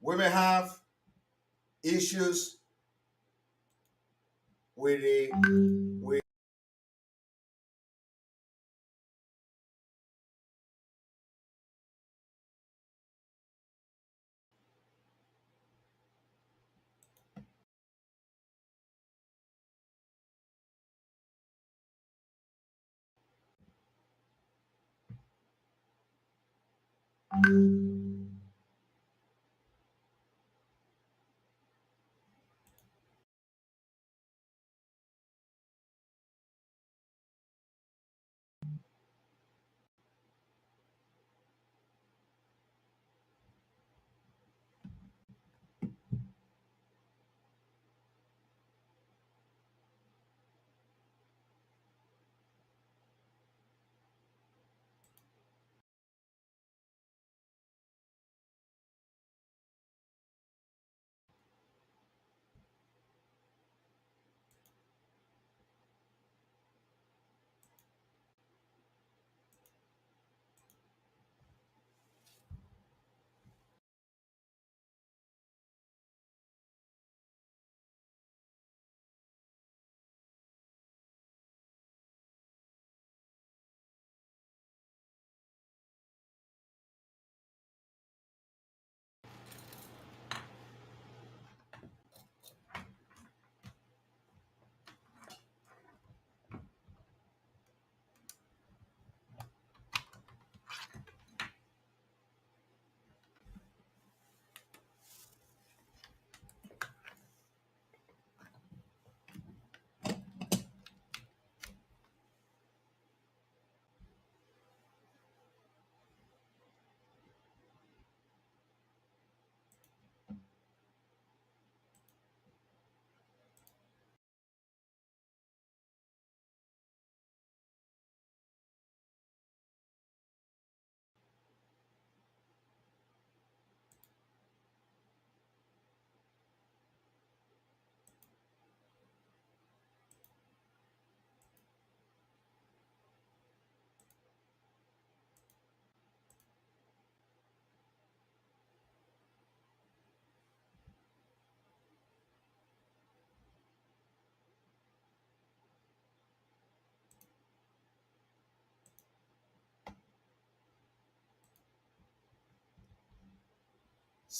we may have issues with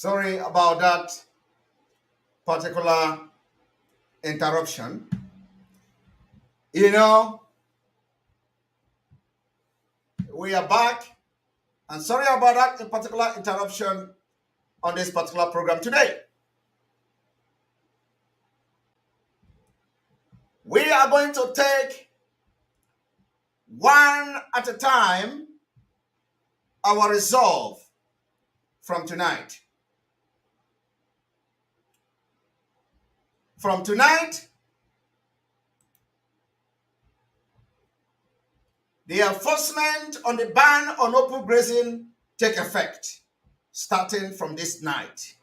sorry about that particular interruption. You know, we are back, and sorry about that particular interruption on this particular program today. We are going to take one at a time our resolve from tonight. From tonight, the enforcement on the ban on open grazing take effect, starting from this night.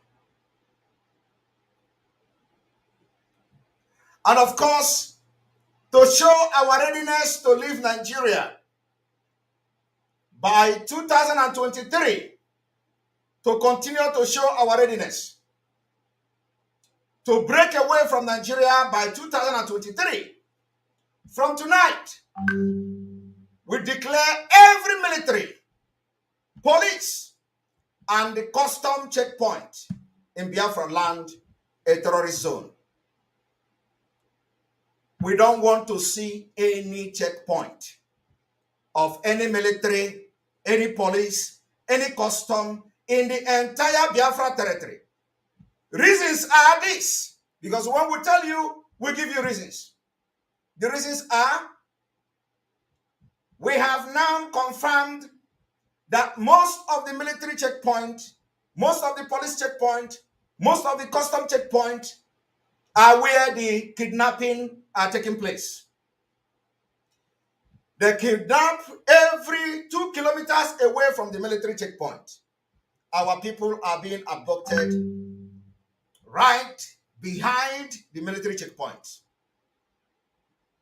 And of course, to show our readiness to leave Nigeria by 2023, to continue to show our readiness to break away from Nigeria by 2023. From tonight, we declare every military, police, and the custom checkpoint in Biafra land a terrorist zone. We don't want to see any checkpoint of any military, any police, any custom in the entire Biafra territory. Reasons are this, because when we tell you, we give you reasons. The reasons are, we have now confirmed that most of the military checkpoint, most of the police checkpoint, most of the custom checkpoint are where the kidnapping are taking place. They kidnap every 2 kilometers away from the military checkpoint. Our people are being abducted right behind the military checkpoint.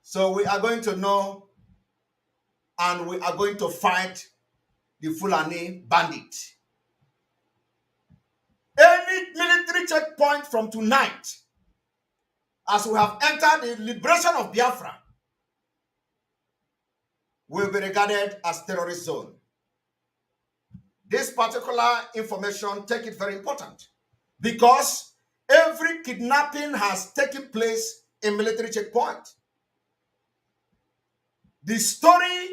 So we are going to know and we are going to fight the Fulani bandit. Any military checkpoint from tonight, as we have entered the liberation of Biafra, will be regarded as terrorist zone. This particular information, take it very important, because every kidnapping has taken place in military checkpoint. The story,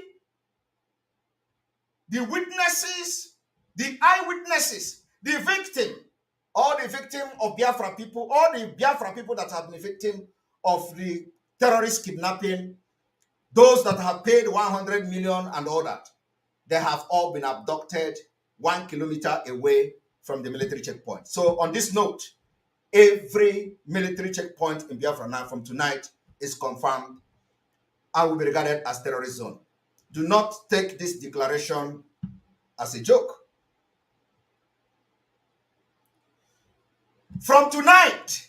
the witnesses, the eyewitnesses, the victim, all the victim of Biafra people, all the Biafra people that have been victim of the terrorist kidnapping, those that have paid 100 million and all that, they have all been abducted 1 kilometer away from the military checkpoint. So on this note, every military checkpoint in Biafra now from tonight is confirmed and will be regarded as terrorist zone. Do not take this declaration as a joke. From tonight,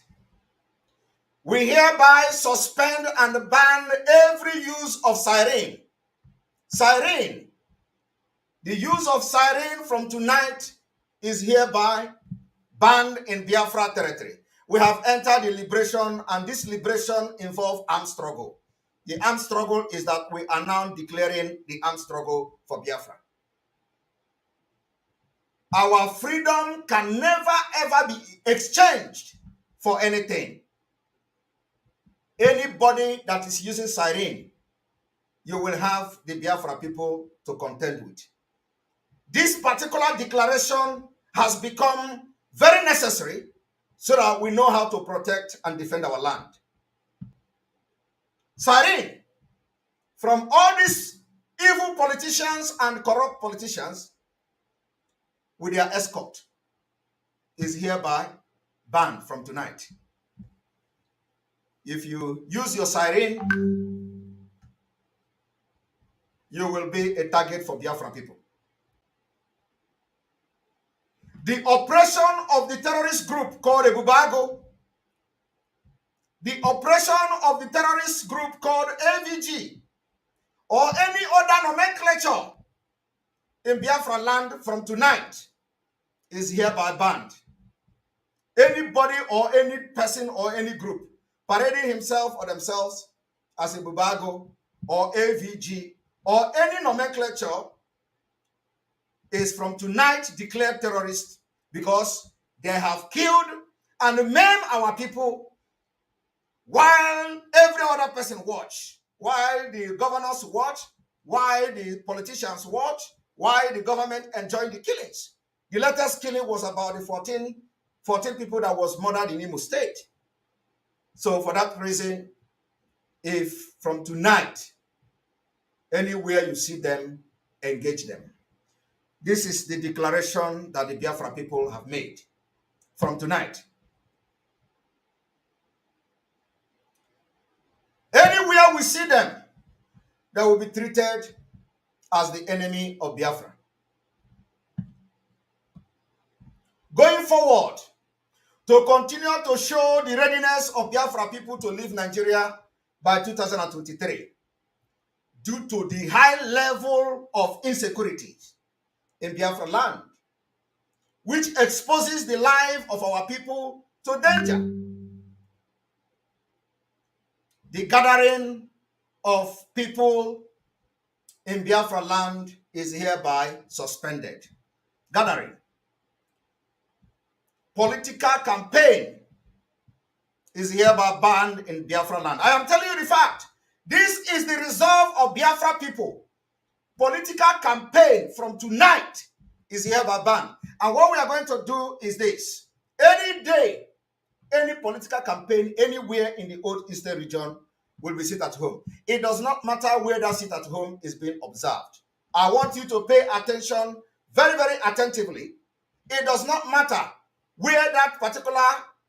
we hereby suspend and ban every use of siren. Siren. The use of siren from tonight is hereby banned in Biafra territory. We have entered the liberation, and this liberation involves armed struggle. The armed struggle is that we are now declaring the armed struggle for Biafra. Our freedom can never ever be exchanged for anything. Anybody that is using siren, you will have the Biafra people to contend with. This particular declaration has become very necessary so that we know how to protect and defend our land. Siren, from all these evil politicians and corrupt politicians with their escort, is hereby banned from tonight. If you use your siren, you will be a target for Biafra people. The oppression of the terrorist group called Ebubago, the oppression of the terrorist group called AVG, or any other nomenclature in Biafra land from tonight is hereby banned. Anybody or any person or any group parading himself or themselves as Ebubago or AVG or any nomenclature is from tonight declared terrorists, because they have killed and maimed our people while every other person watch, while the governors watch, while the politicians watch, while the government enjoying the killings. The latest killing was about the 14 people that was murdered in Imo State. So for that reason, if from tonight, anywhere you see them, engage them. This is the declaration that the Biafra people have made from tonight. Anywhere we see them, they will be treated as the enemy of Biafra. Going forward, to continue to show the readiness of Biafra people to leave Nigeria by 2023, due to the high level of insecurity in Biafra land, which exposes the life of our people to danger. The gathering of people in Biafra land is hereby suspended. Gathering. Political campaign is hereby banned in Biafra land. I am telling you the fact. This is the resolve of Biafra people. Political campaign from tonight is hereby banned. And what we are going to do is this. Any day, any political campaign anywhere in the old Eastern region will be sit at home. It does not matter where that sit at home is being observed. I want you to pay attention very, very attentively. It does not matter where that particular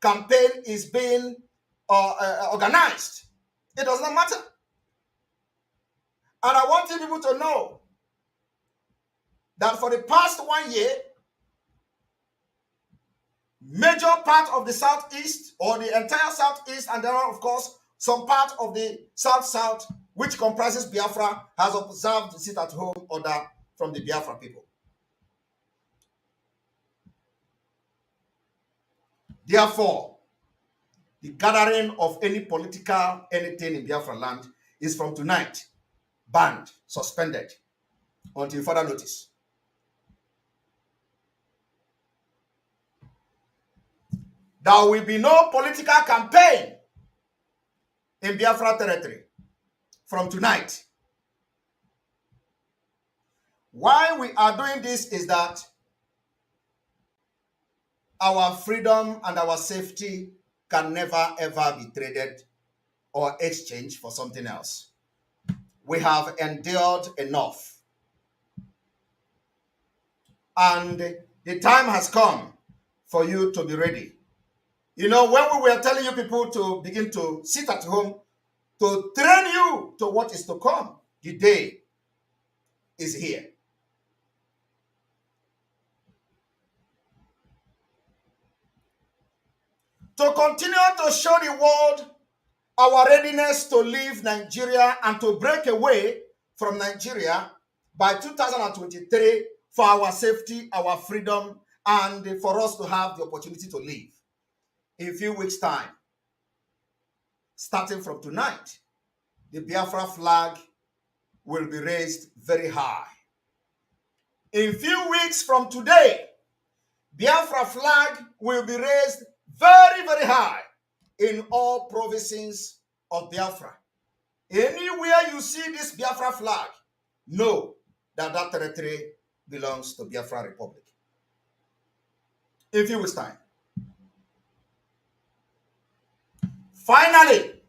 campaign is being organized. It does not matter. And I want you people to know that for the past 1 year, major part of the Southeast, or the entire Southeast, and there are, of course, some part of the South-South, which comprises Biafra, has observed the sit-at-home order from the Biafra people. Therefore, the gathering of any political anything in Biafra land is from tonight banned, suspended, until further notice. There will be no political campaign in Biafra territory from tonight. Why we are doing this is that our freedom and our safety can never ever be traded or exchanged for something else. We have endured enough. And the time has come for you to be ready. You know, when we were telling you people to begin to sit at home, to train you to what is to come, the day is here. To continue to show the world our readiness to leave Nigeria and to break away from Nigeria by 2023 for our safety, our freedom, and for us to have the opportunity to live. In a few weeks' time, starting from tonight, the Biafra flag will be raised very high. In a few weeks from today, Biafra flag will be raised very, very high in all provinces of Biafra. Anywhere you see this Biafra flag, know that that territory belongs to Biafra Republic. In a few weeks' time. Finally,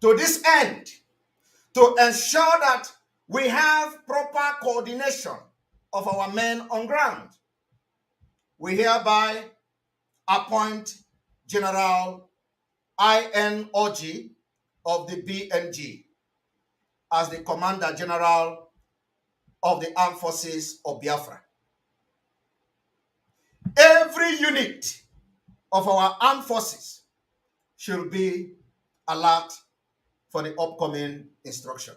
to this end, to ensure that we have proper coordination of our men on ground, we hereby appoint General I.N. Oji of the BNG as the Commander General of the Armed Forces of Biafra. Every unit of our armed forces should be alert for the upcoming instruction.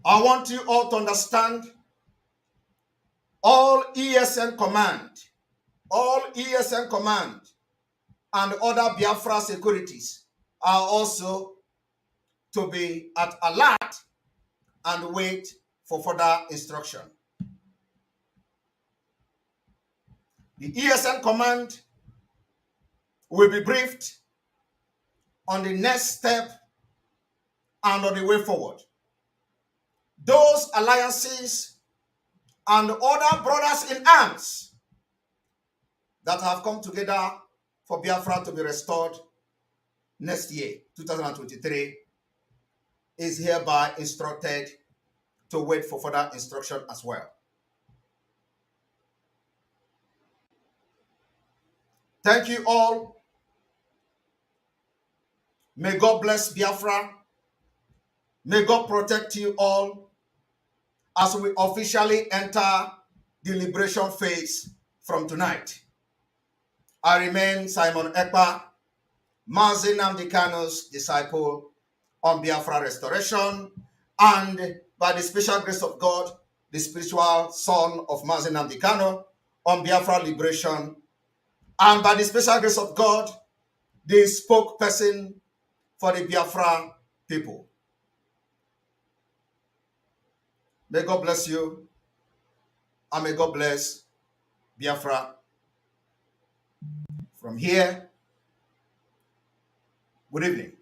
I want you all to understand all ESN command and other Biafra securities are also to be at alert and wait for further instruction. The ESN command will be briefed on the next step and on the way forward. Those alliances and other brothers in arms that have come together for Biafra to be restored next year, 2023, is hereby instructed to wait for further instruction as well. Thank you all. May God bless Biafra. May God protect you all as we officially enter the liberation phase from tonight. I remain Simon Ekpa, Mazi Nnamdi Kanu's disciple on Biafra restoration, and by the special grace of God, the spiritual son of Mazi Nnamdi Kanu on Biafra liberation, and by the special grace of God, the spokesperson for the Biafra people. May God bless you, and may God bless Biafra. From here, good evening.